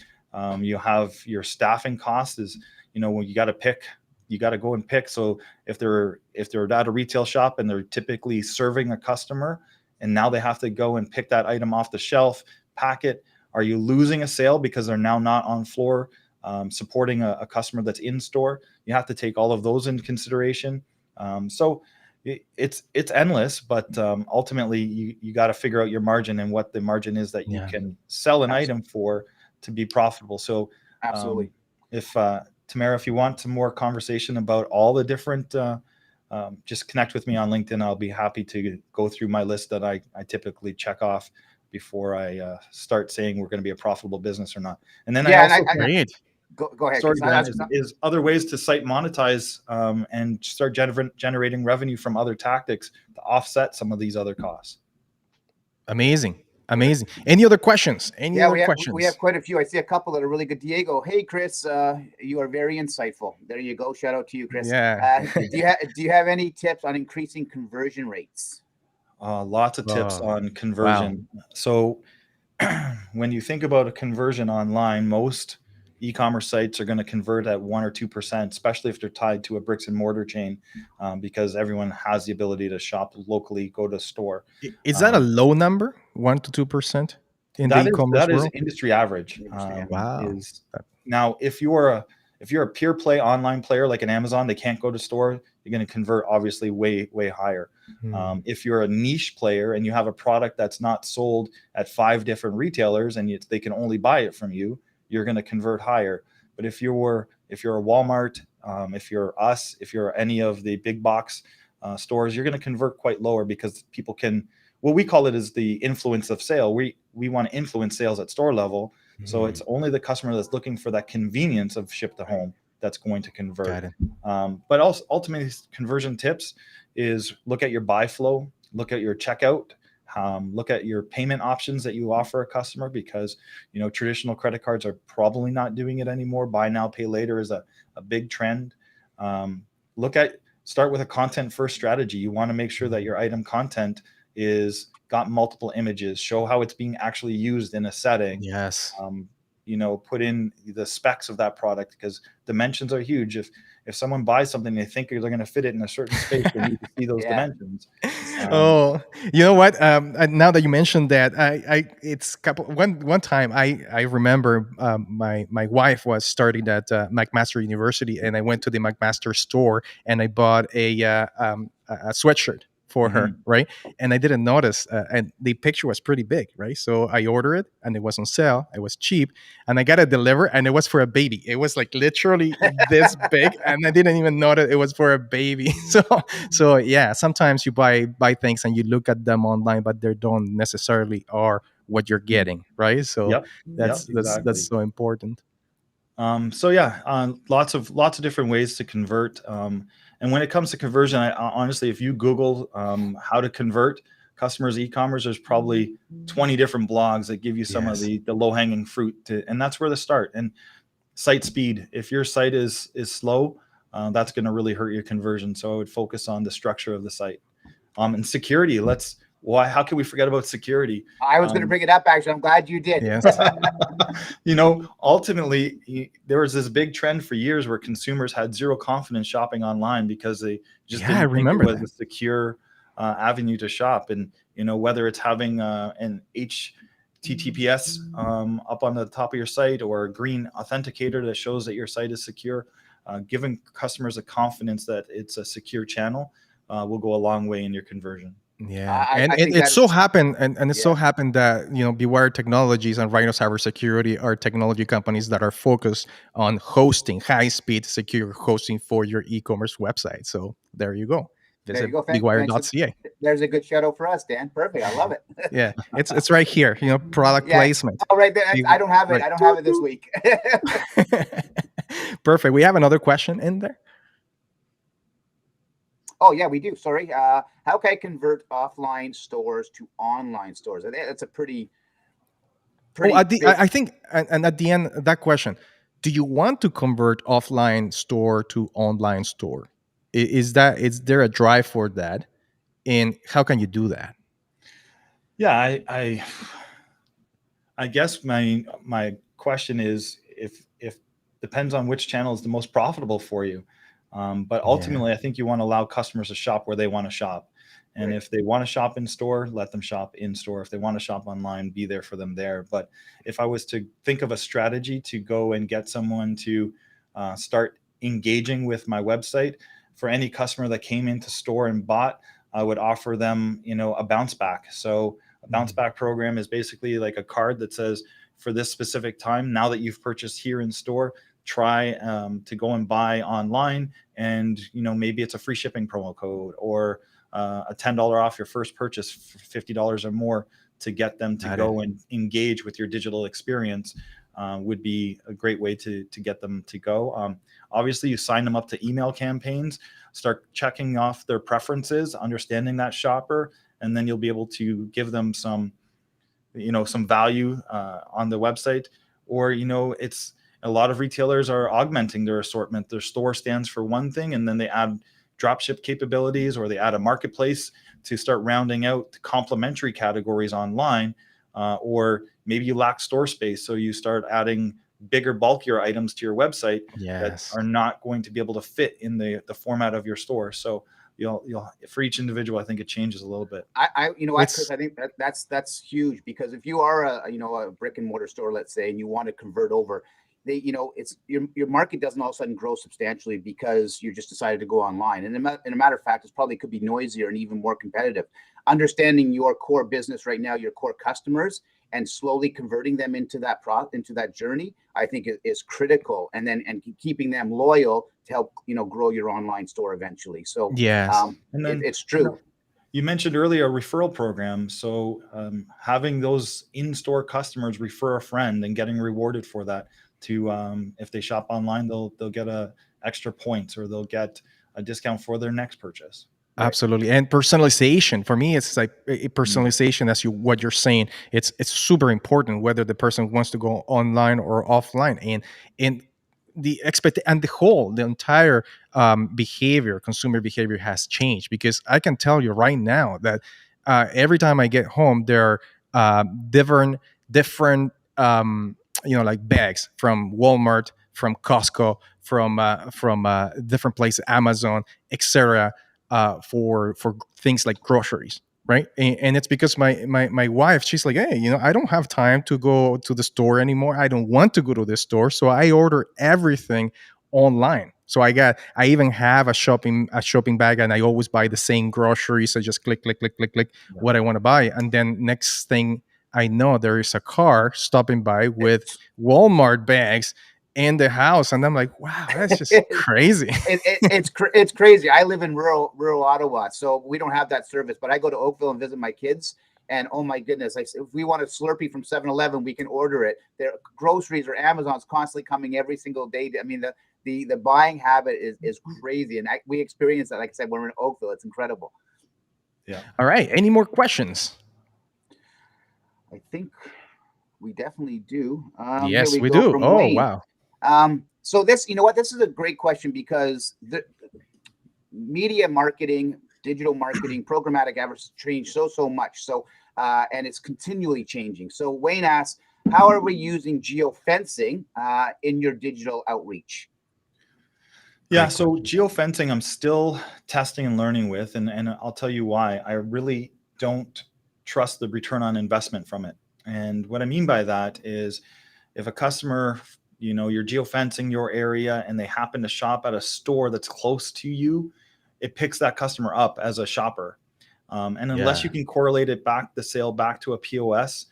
You have your staffing costs, is when you got to pick you got to go and pick. So if they're at a retail shop and they're typically serving a customer, and now they have to go and pick that item off the shelf, pack it, are you losing a sale because they're now not on floor supporting a customer that's in store? You have to take all of those into consideration. So it's endless, but ultimately you got to figure out your margin and what the margin is that you can sell an item for to be profitable. So absolutely. If Tamara, if you want some more conversation about all the different, just connect with me on LinkedIn. I'll be happy to go through my list that I typically check off before I start saying we're going to be a profitable business or not. And then Go ahead. Sorry, Dan, is other ways to site monetize and start generating revenue from other tactics to offset some of these other costs. Amazing. Any other questions? We have quite a few. I see a couple that are really good. Diego, hey Chris, you are very insightful. There you go. Shout out to you, Chris. Yeah. Do you have any tips on increasing conversion rates? Lots of tips on conversion. Wow. So when you think about a conversion online, most e-commerce sites are going to convert at 1 or 2%, especially if they're tied to a bricks and mortar chain, because everyone has the ability to shop locally, go to a store. Is that a low number, 1 to 2% in the e-commerce world? That is industry average. Wow. Now, if you're a pure play online player like an Amazon, they can't go to store, you're going to convert obviously way higher. If you're a niche player and you have a product that's not sold at 5 different retailers and they can only buy it from you, you're going to convert higher. But if you're a Walmart, if you're us, if you're any of the big box stores, you're going to convert quite lower, because people can, what we call it is the influence of sale. We want to influence sales at store level. So it's only the customer that's looking for that convenience of ship to home that's going to convert. But also ultimately, conversion tips is look at your buy flow, look at your checkout, look at your payment options that you offer a customer, because traditional credit cards are probably not doing it anymore. Buy now, pay later is a big trend. Start with a content first strategy. You want to make sure that your item content is got multiple images, show how it's being actually used in a setting. Yes. Put in the specs of that product, because dimensions are huge. If someone buys something, they think they're going to fit it in a certain space, they need to see those dimensions. You know what? Now that you mentioned that, one time I remember my wife was starting at McMaster University, and I went to the McMaster store and I bought a sweatshirt for her, right? And I didn't notice, and the picture was pretty big, right? So I ordered it, and it was on sale. It was cheap, and I got it delivered, and it was for a baby. It was like literally this big, and I didn't even know that it was for a baby. So yeah, sometimes you buy things and you look at them online, but they don't necessarily are what you're getting, right? So that's so important. Lots of different ways to convert. And when it comes to conversion, honestly, if you Google how to convert customers e-commerce, there's probably 20 different blogs that give you some of the low-hanging fruit, and that's where to start. And site speed. If your site is slow, that's going to really hurt your conversion. So I would focus on the structure of the site. And security. How can we forget about security? I was going to bring it up, actually. I'm glad you did. Yes. Ultimately, there was this big trend for years where consumers had zero confidence shopping online because they just didn't think it was a secure avenue to shop. And, whether it's having an HTTPS up on the top of your site, or a green authenticator that shows that your site is secure, giving customers the confidence that it's a secure channel will go a long way in your conversion. Yeah, it so happened that Bewire Technologies and Rhino Cybersecurity are technology companies that are focused on hosting, high-speed, secure hosting for your e-commerce website. So there you go. Visit bewire.ca. There's a good shout out for us, Dan. Perfect. I love it. Yeah, it's right here. Product placement. Oh, right there. I don't have it. Right. I don't have it this week. Perfect. We have another question in there. Oh, yeah, we do. Sorry. How can I convert offline stores to online stores? That's a pretty I think, and at the end of that question, do you want to convert offline store to online store? Is there a drive for that? And how can you do that? Yeah, I guess my question is if depends on which channel is the most profitable for you. But ultimately, I think you want to allow customers to shop where they want to shop. And Right. if they want to shop in store, let them shop in store. If they want to shop online, be there for them there. But if I was to think of a strategy to go and get someone to start engaging with my website, for any customer that came into store and bought, I would offer them, a bounce back. So a bounce back program is basically like a card that says, for this specific time, now that you've purchased here in store, try to go and buy online, and maybe it's a free shipping promo code, or a $10 off your first purchase for $50 or more, to get them to go and engage with your digital experience. Would be a great way to get them to go. Obviously, you sign them up to email campaigns, start checking off their preferences, understanding that shopper, and then you'll be able to give them some value on the website. Or it's a lot of retailers are augmenting their assortment. Their store stands for one thing, and then they add dropship capabilities, or they add a marketplace to start rounding out complementary categories online. Or maybe you lack store space, so you start adding bigger, bulkier items to your website that are not going to be able to fit in the format of your store. So you'll for each individual, I think it changes a little bit. Chris, I think that's huge, because if you are a brick and mortar store, let's say, and you want to convert over, it's your market doesn't all of a sudden grow substantially because you just decided to go online. And in a matter of fact, it probably could be noisier and even more competitive. Understanding your core business right now, your core customers, and slowly converting them into that journey, I think is critical. And keeping them loyal to help grow your online store eventually. So and then it's true. You mentioned earlier a referral program. So having those in-store customers refer a friend and getting rewarded for that, to if they shop online, they'll get extra points, or they'll get a discount for their next purchase. Absolutely. And personalization, for me, it's like a personalization, as what you're saying. It's super important whether the person wants to go online or offline, and the entire consumer behavior has changed, because I can tell you right now that every time I get home, there are different like bags from Walmart, from Costco, from different places, Amazon, etc., for things like groceries, right? And it's because my wife, she's like, hey, I don't have time to go to the store anymore. I don't want to go to the store, so I order everything online. So I even have a shopping bag, and I always buy the same groceries. I just click what I want to buy, and then next thing I know, there is a car stopping by with Walmart bags in the house, and I'm like, wow, that's just crazy. It's crazy. I live in rural Ottawa, so we don't have that service, but I go to Oakville and visit my kids, and oh my goodness, if we want a Slurpee from 7-Eleven, we can order it. Their groceries or Amazon's constantly coming every single day. I mean, the buying habit is crazy, and we experience that, like I said, when we're in Oakville. It's incredible. Yeah. All right, any more questions? I think we definitely do. Yes, we do. Oh, Wayne. Wow. So this is a great question, because the media marketing, digital marketing, programmatic advertising changed so much. So, and it's continually changing. So Wayne asks, how are we using geofencing in your digital outreach? Yeah, so geofencing, I'm still testing and learning with, and I'll tell you why. I really don't trust the return on investment from it. And what I mean by that is, if a customer, you're geofencing your area, and they happen to shop at a store that's close to you, it picks that customer up as a shopper. And unless you can correlate the sale back to a POS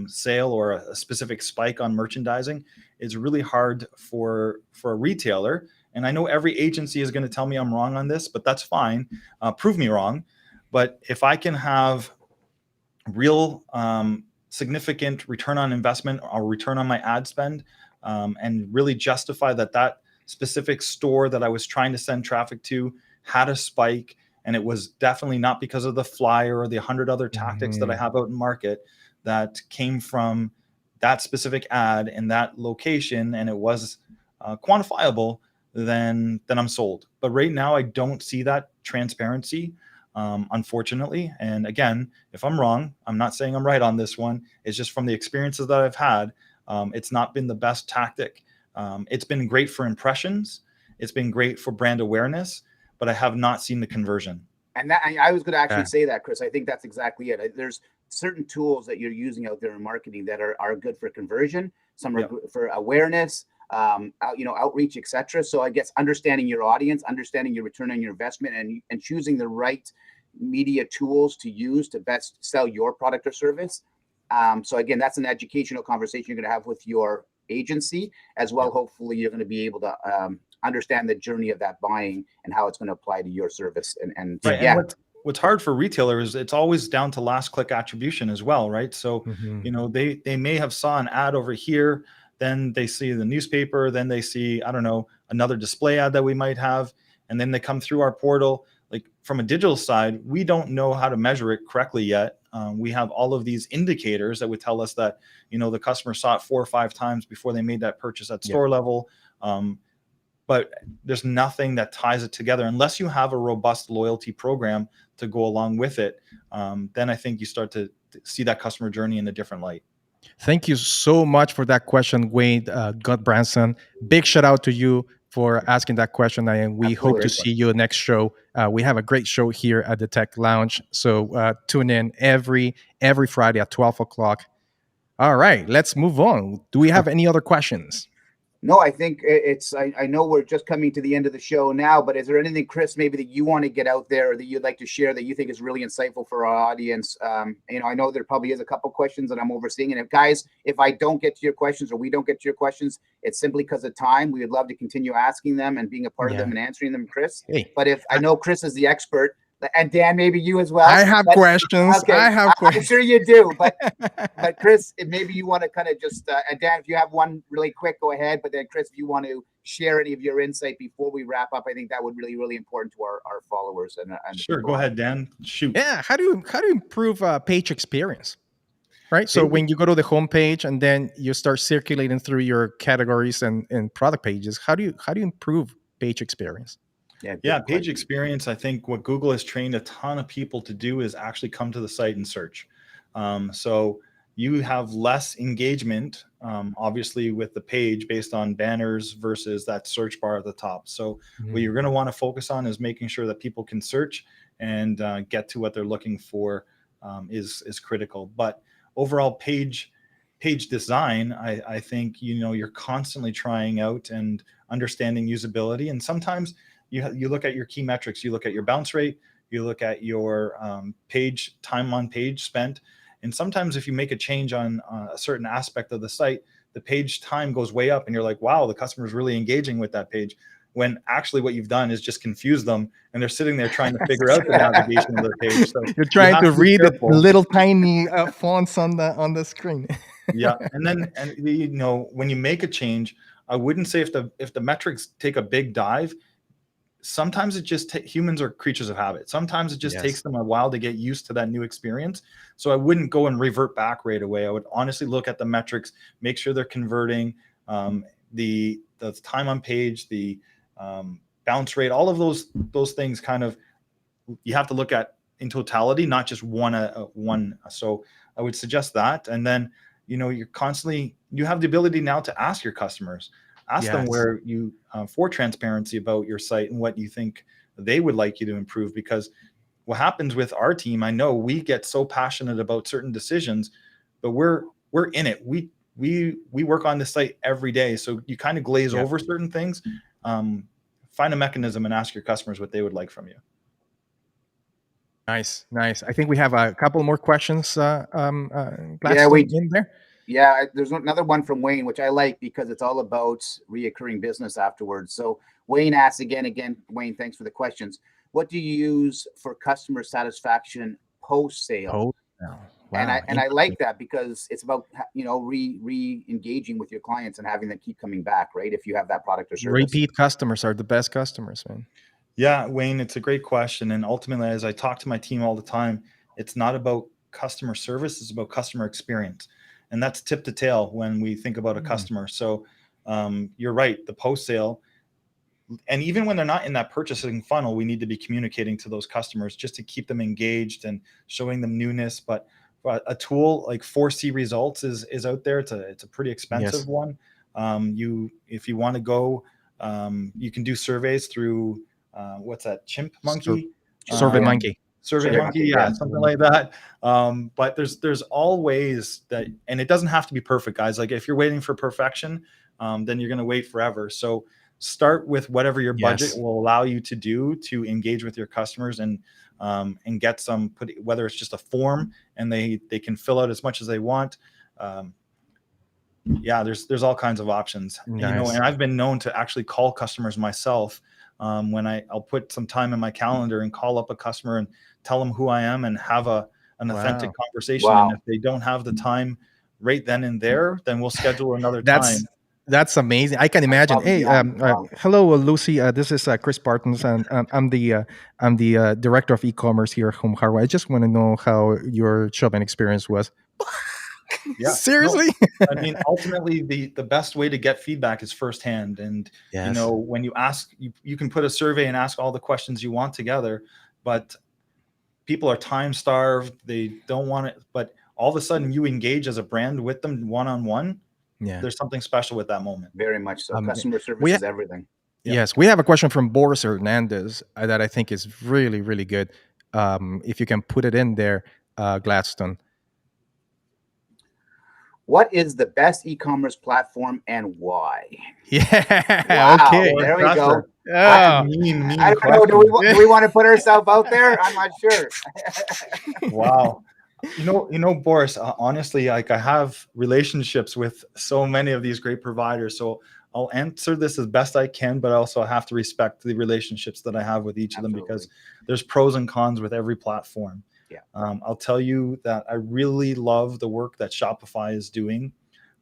sale, or a specific spike on merchandising, it's really hard for a retailer. And I know every agency is going to tell me I'm wrong on this, but that's fine. Prove me wrong. But if I can have real significant return on investment, or return on my ad spend, and really justify that specific store that I was trying to send traffic to had a spike, and it was definitely not because of the flyer or the 100 other tactics that I have out in market, that came from that specific ad in that location, and it was quantifiable, then I'm sold. But right now, I don't see that transparency, unfortunately. And again, if I'm wrong, I'm not saying I'm right on this one. It's just from the experiences that I've had, it's not been the best tactic. It's been great for impressions, It's been great for brand awareness, but I have not seen the conversion. And that I was going to actually say that, Chris. I think that's exactly it. There's certain tools that you're using out there in marketing that are good for conversion. Some are good for awareness, outreach, etc. So I guess understanding your audience, understanding your return on your investment, and choosing the right media tools to use to best sell your product or service. So again, that's an educational conversation you're going to have with your agency as well. Hopefully you're going to be able to understand the journey of that buying and how it's going to apply to your service. And what's hard for retailers, it's always down to last click attribution as well, right? So, they may have saw an ad over here, then they see the newspaper, then they see, I don't know, another display ad that we might have, and then they come through our portal. Like from a digital side, we don't know how to measure it correctly yet. We have all of these indicators that would tell us that, the customer saw it 4 or 5 times before they made that purchase at store level. But there's nothing that ties it together unless you have a robust loyalty program to go along with it. Then I think you start to see that customer journey in a different light. Thank you so much for that question, Wayne Branson. Big shout out to you for asking that question, and we hope to see you next show. We have a great show here at the Tech Lounge, so tune in every Friday at 12 o'clock. All right, let's move on. Do we have any other questions? No, I think I know we're just coming to the end of the show now, but is there anything, Chris, maybe that you want to get out there or that you'd like to share that you think is really insightful for our audience? I know there probably is a couple questions that I'm overseeing. And if I don't get to your questions or we don't get to your questions, it's simply because of time. We would love to continue asking them and being a part of them and answering them, Chris. Hey. But if I know Chris is the expert, and Dan, maybe you as well. I have questions. Okay. I'm sure you do, but Chris, maybe you want to kind of just, and Dan, if you have one really quick, go ahead. But then Chris, if you want to share any of your insight before we wrap up, I think that would really, really important to our followers. And sure, go ahead, Dan. Shoot. Yeah, how do you improve page experience? Right. So when you go to the homepage and then you start circulating through your categories and product pages, how do you improve page experience? Yeah, page experience. I think what Google has trained a ton of people to do is actually come to the site and search. So you have less engagement, obviously, with the page based on banners versus that search bar at the top. So what you're going to want to focus on is making sure that people can search and get to what they're looking for is critical. But overall page design, I think, you're constantly trying out and understanding usability. And sometimes you look at your key metrics, you look at your bounce rate, you look at your page time on page spent. And sometimes if you make a change on a certain aspect of the site, the page time goes way up and you're like, wow, the customer is really engaging with that page. When actually what you've done is just confuse them and they're sitting there trying to figure out the navigation of the page. So you're trying to read the little tiny fonts on the screen. Yeah. And when you make a change, I wouldn't say if the metrics take a big dive, sometimes it just humans are creatures of habit. Sometimes it just takes them a while to get used to that new experience. So I wouldn't go and revert back right away. I would honestly look at the metrics, make sure they're converting, the time on page, the bounce rate, all of those things kind of you have to look at in totality, not just one. So I would suggest that. And then, you have the ability now to ask your customers, them where you, for transparency about your site and what you think they would like you to improve. Because what happens with our team, I know we get so passionate about certain decisions, but we're in it. We work on the site every day. So you kind of glaze over certain things. Find a mechanism and ask your customers what they would like from you. Nice. I think we have a couple more questions. In there. Yeah, there's another one from Wayne, which I like because it's all about reoccurring business afterwards. So Wayne asks again, Wayne, thanks for the questions. What do you use for customer satisfaction post-sale? Wow. And I like that because it's about, re-engaging with your clients and having them keep coming back, right? If you have that product or service. Repeat customers are the best customers, man. Yeah, Wayne, it's a great question. And ultimately, as I talk to my team all the time, it's not about customer service, it's about customer experience. And that's tip to tail when we think about a customer. So you're right, the post-sale, and even when they're not in that purchasing funnel, we need to be communicating to those customers just to keep them engaged and showing them newness. But a tool like 4C Results is out there. It's a pretty expensive one. If you want to go You can do surveys through what's that, Chimp Monkey? Survey Yeah. Monkey. Survey Survey Monkey, Monkey, yeah, yeah. something like that. But there's all ways that, and it doesn't have to be perfect, guys. Like if you're waiting for perfection, then you're going to wait forever. So start with whatever your budget Yes. will allow you to do to engage with your customers and get some, whether it's just a form and they can fill out as much as they want. Yeah, there's all kinds of options. Nice. And I've been known to actually call customers myself. When I'll put some time in my calendar and call up a customer and tell them who I am and have an authentic conversation. Wow. And if they don't have the time right then and there, then we'll schedule another time. That's amazing. I can imagine. probably Hey, beyond wrong. hello, Lucy. This is Chris Parsons, and I'm the director of e-commerce here at Home Hardware. I just want to know how your shopping experience was. Yeah. Seriously? No, I mean, ultimately, the best way to get feedback is firsthand. And Yes. when you ask, you can put a survey and ask all the questions you want together, but people are time starved. They don't want it. But all of a sudden, you engage as a brand with them one-on-one. Yeah. There's something special with that moment. Very much so. Customer service is everything. Yeah. Yes, we have a question from Boris Hernandez that I think is really, really good. If you can put it in there, Gladstone. What is the best e-commerce platform and why? Yeah. Wow, Okay. there we go. Oh, Mean I don't know. Do we want to put ourselves out there? I'm not sure. Wow. Boris, honestly, like I have relationships with so many of these great providers. So I'll answer this as best I can, but I also have to respect the relationships that I have with each of them because there's pros and cons with every platform. Yeah. I'll tell you that I really love the work that Shopify is doing,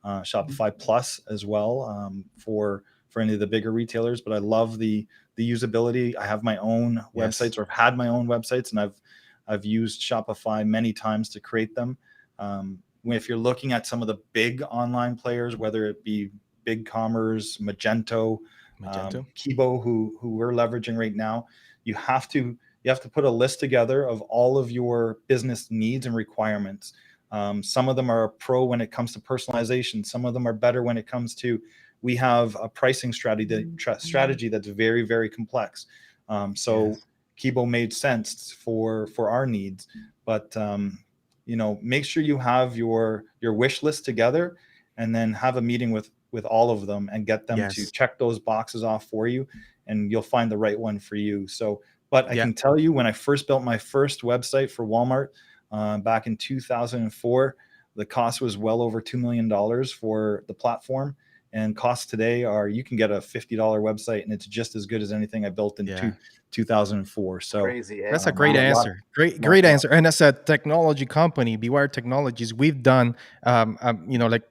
Shopify Plus as well, for any of the bigger retailers. But I love the usability. I have my own websites, or have had my own websites, and I've used Shopify many times to create them. If you're looking at some of the big online players, whether it be BigCommerce, Magento, Kibo, who we're leveraging right now, you have to put a list together of all of your business needs and requirements. Some of them are pro when it comes to personalization. Some of them are better when it comes to, we have a pricing strategy that's very, very complex. Kibo made sense for our needs, but make sure you have your wish list together, and then have a meeting with all of them and get them to check those boxes off for you, and you'll find the right one for you. So, but I can tell you, when I first built my first website for Walmart back in 2004, the cost was well over $2 million for the platform. And costs today are, you can get a $50 website and it's just as good as anything I built in 2004. So crazy. That's a great answer. Great answer. And as a technology company, BeWire Technologies, we've done, like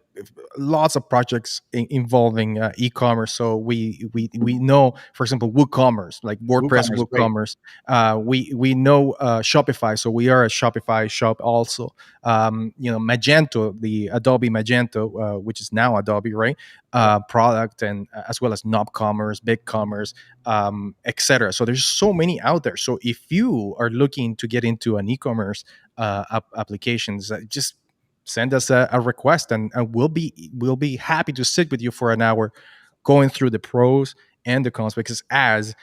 lots of projects involving e-commerce. So we know, for example, WooCommerce, like WordPress, WooCommerce. We know Shopify, so we are a Shopify shop also. Magento, the Adobe Magento, which is now Adobe, right? Product, and as well as NobCommerce, BigCommerce, etc. So there's so many out there. So if you are looking to get into an e-commerce applications, just send us a request, and we'll be happy to sit with you for an hour, going through the pros and the cons. Because as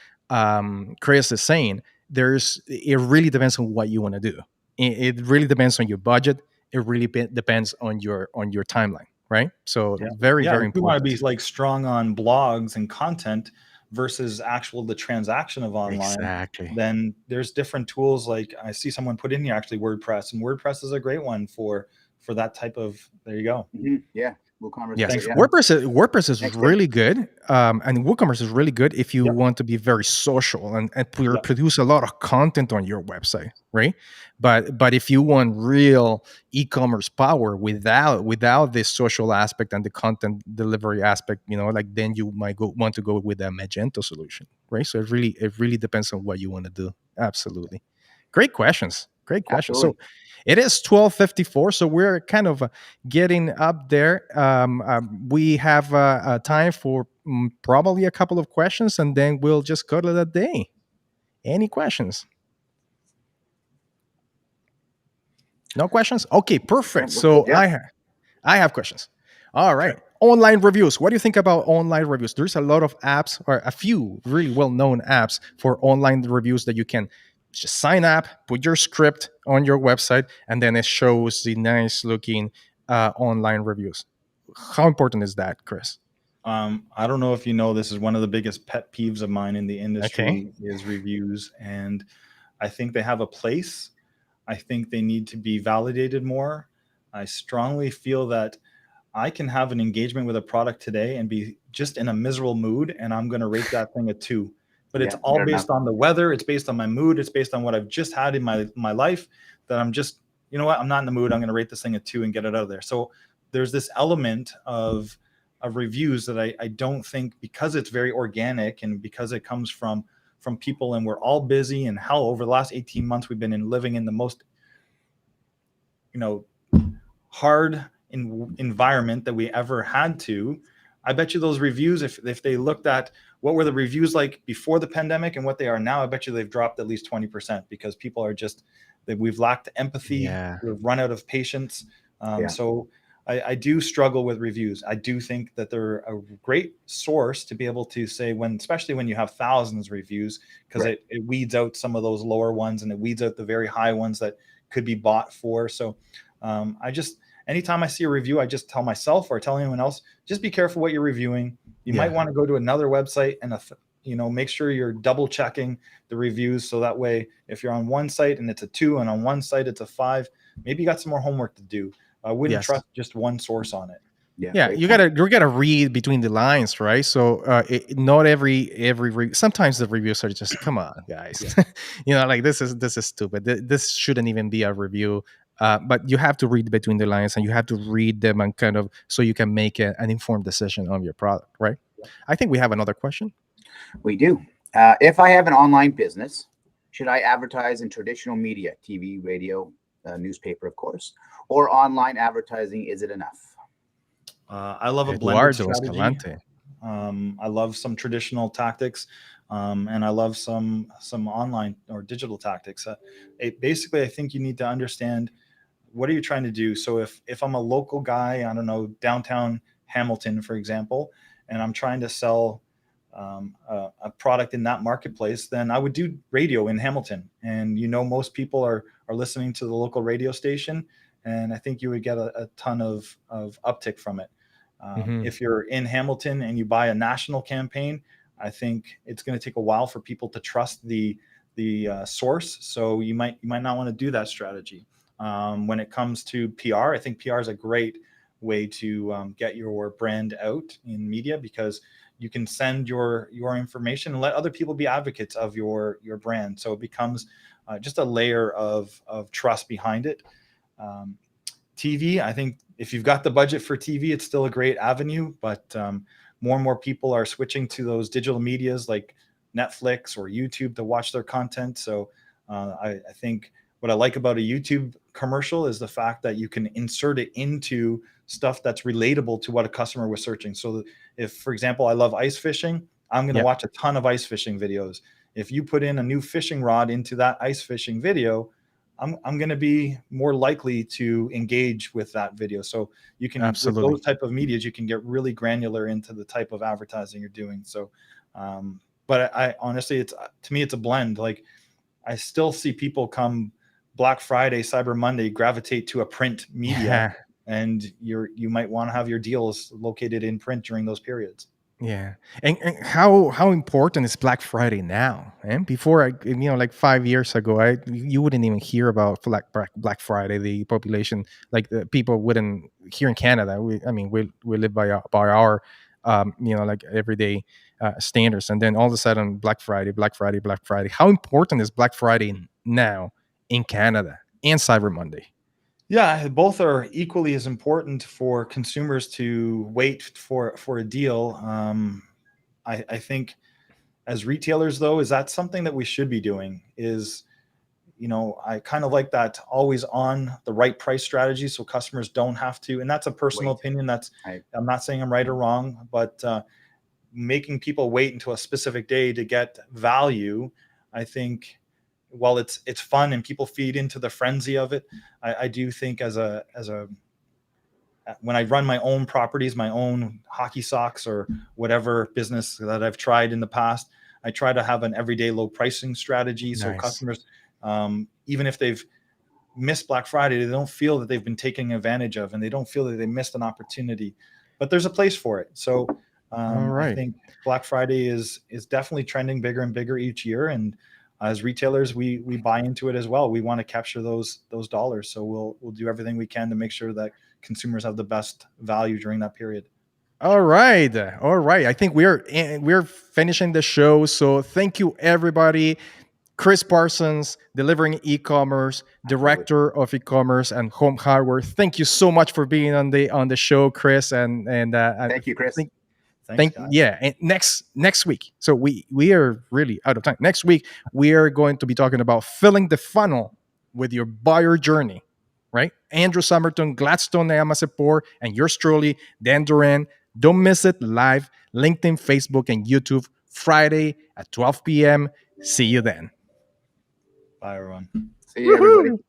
Chris is saying, it really depends on what you want to do. It really depends on your budget. It really depends on your timeline, right? So very if important. You want to be like strong on blogs and content versus the transaction of online. Exactly. Then there's different tools. Like I see someone put in here actually WordPress, and WordPress is a great one for that type of. There you go. Mm-hmm. Yeah. WooCommerce. Yes, WordPress is really good, and WooCommerce is really good if you want to be very social and produce a lot of content on your website, right? But if you want real e-commerce power without this social aspect and the content delivery aspect, then you might want to go with a Magento solution, right? So it really depends on what you want to do. Absolutely, great questions. So it is 12:54, so we're kind of getting up there. We have time for probably a couple of questions, and then we'll just call it a day. Any questions? No questions? Okay, perfect. So I have questions. All right. Online reviews. What do you think about online reviews? There's a lot of apps, or a few really well-known apps for online reviews that you can just sign up, put your script on your website, and then it shows the nice-looking online reviews. How important is that, Chris? I don't know if you know, this is one of the biggest pet peeves of mine in the Okay. industry is reviews. And I think they have a place. I think they need to be validated more. I strongly feel that I can have an engagement with a product today and be just in a miserable mood, and I'm going to rate that thing a 2. But it's Yeah, all fair enough. based on the weather. It's based on my mood. It's based on what I've just had in my life, that I'm just, you know what, I'm not in the mood. I'm going to rate this thing a 2 and get it out of there. So there's this element of reviews that I don't think, because it's very organic and because it comes from people, and we're all busy, and hell, over the last 18 months we've been living in the most, you know, hard environment that we ever had to. I bet you those reviews, if they looked at what were the reviews like before the pandemic and what they are now, I bet you they've dropped at least 20%, because people are just, that we've lacked empathy, Yeah. we've run out of patience. Yeah. So I do struggle with reviews. I do think that they're a great source to be able to say, when, especially when you have thousands of reviews, because Right. it weeds out some of those lower ones, and it weeds out the very high ones that could be bought for. So I just, anytime I see a review, I just tell myself or tell anyone else, just be careful what you're reviewing. You might Yeah. want to go to another website and make sure you're double checking the reviews, so that way if you're on one site and it's a 2 and on one site it's a 5, maybe you got some more homework to do. I wouldn't Yes. trust just one source on it. Yeah, great you point. gotta read between the lines, right? So not sometimes the reviews are just, come on, guys. Like, this is stupid. This shouldn't even be a review. But you have to read between the lines, and you have to read them, and kind of, so you can make an informed decision on your product, right? I think we have another question. We do. If I have an online business, should I advertise in traditional media, TV, radio, newspaper, of course, or online advertising? Is it enough? I love a blended Eduardo strategy. Escalante. I love some traditional tactics, and I love some online or digital tactics. Basically, I think you need to understand, what are you trying to do. So if I'm a local guy, I don't know, downtown Hamilton, for example, and I'm trying to sell a product in that marketplace, then I would do radio in Hamilton. And most people are listening to the local radio station, and I think you would get a ton of uptick from it. Mhm. If you're in Hamilton and you buy a national campaign, I think it's going to take a while for people to trust the source. So you might not want to do that strategy. When it comes to PR, I think PR is a great way to get your brand out in media, because you can send your information and let other people be advocates of your brand. So it becomes just a layer of trust behind it. TV, I think if you've got the budget for TV, it's still a great avenue, but more and more people are switching to those digital medias like Netflix or YouTube to watch their content. So I think what I like about a YouTube commercial is the fact that you can insert it into stuff that's relatable to what a customer was searching. So if, for example, I love ice fishing, I'm going to Yeah. watch a ton of ice fishing videos. If you put in a new fishing rod into that ice fishing video, I'm going to be more likely to engage with that video. So you can, with Absolutely. those type of medias, you can get really granular into the type of advertising you're doing. So, but I honestly, to me, it's a blend. Like, I still see people come Black Friday, Cyber Monday, gravitate to a print media, and you might want to have your deals located in print during those periods. Yeah, and how important is Black Friday now? And before, like 5 years ago, you wouldn't even hear about Black Friday. The population, like, the people wouldn't, here in Canada. We live by our like, everyday standards, and then all of a sudden, Black Friday, Black Friday, Black Friday. How important is Black Friday now in Canada, and Cyber Monday? Yeah, both are equally as important for consumers to wait for a deal. I think, as retailers, though, is that something that we should be doing? I kind of like that always on the right price strategy, so customers don't have to. And that's a personal Wait. opinion. I, I'm not saying I'm right or wrong, but making people wait until a specific day to get value, I think, while it's fun and people feed into the frenzy of it, I do think as a when I run my own properties, my own hockey socks or whatever business that I've tried in the past, I try to have an everyday low pricing strategy. So Nice. customers, even if they've missed Black Friday, they don't feel that they've been taken advantage of, and they don't feel that they missed an opportunity. But there's a place for it. So right. I think Black Friday is definitely trending bigger and bigger each year. And as retailers, we buy into it as well. We want to capture those dollars. So we'll do everything we can to make sure that consumers have the best value during that period. All right. I think we're finishing the show. So thank you, everybody. Chris Parsons, delivering e-commerce, director of e-commerce and home hardware. Thank you so much for being on the show, Chris. And Thank you, Chris. Thanks, guys. Yeah. And next week. So we are really out of time. Next week we are going to be talking about filling the funnel with your buyer journey. Right? Andrew Somerton, Gladstone Amasepor, and yours truly, Dan Duran. Don't miss it live, LinkedIn, Facebook, and YouTube, Friday at 12 p.m. See you then. Bye, everyone. See you, everybody.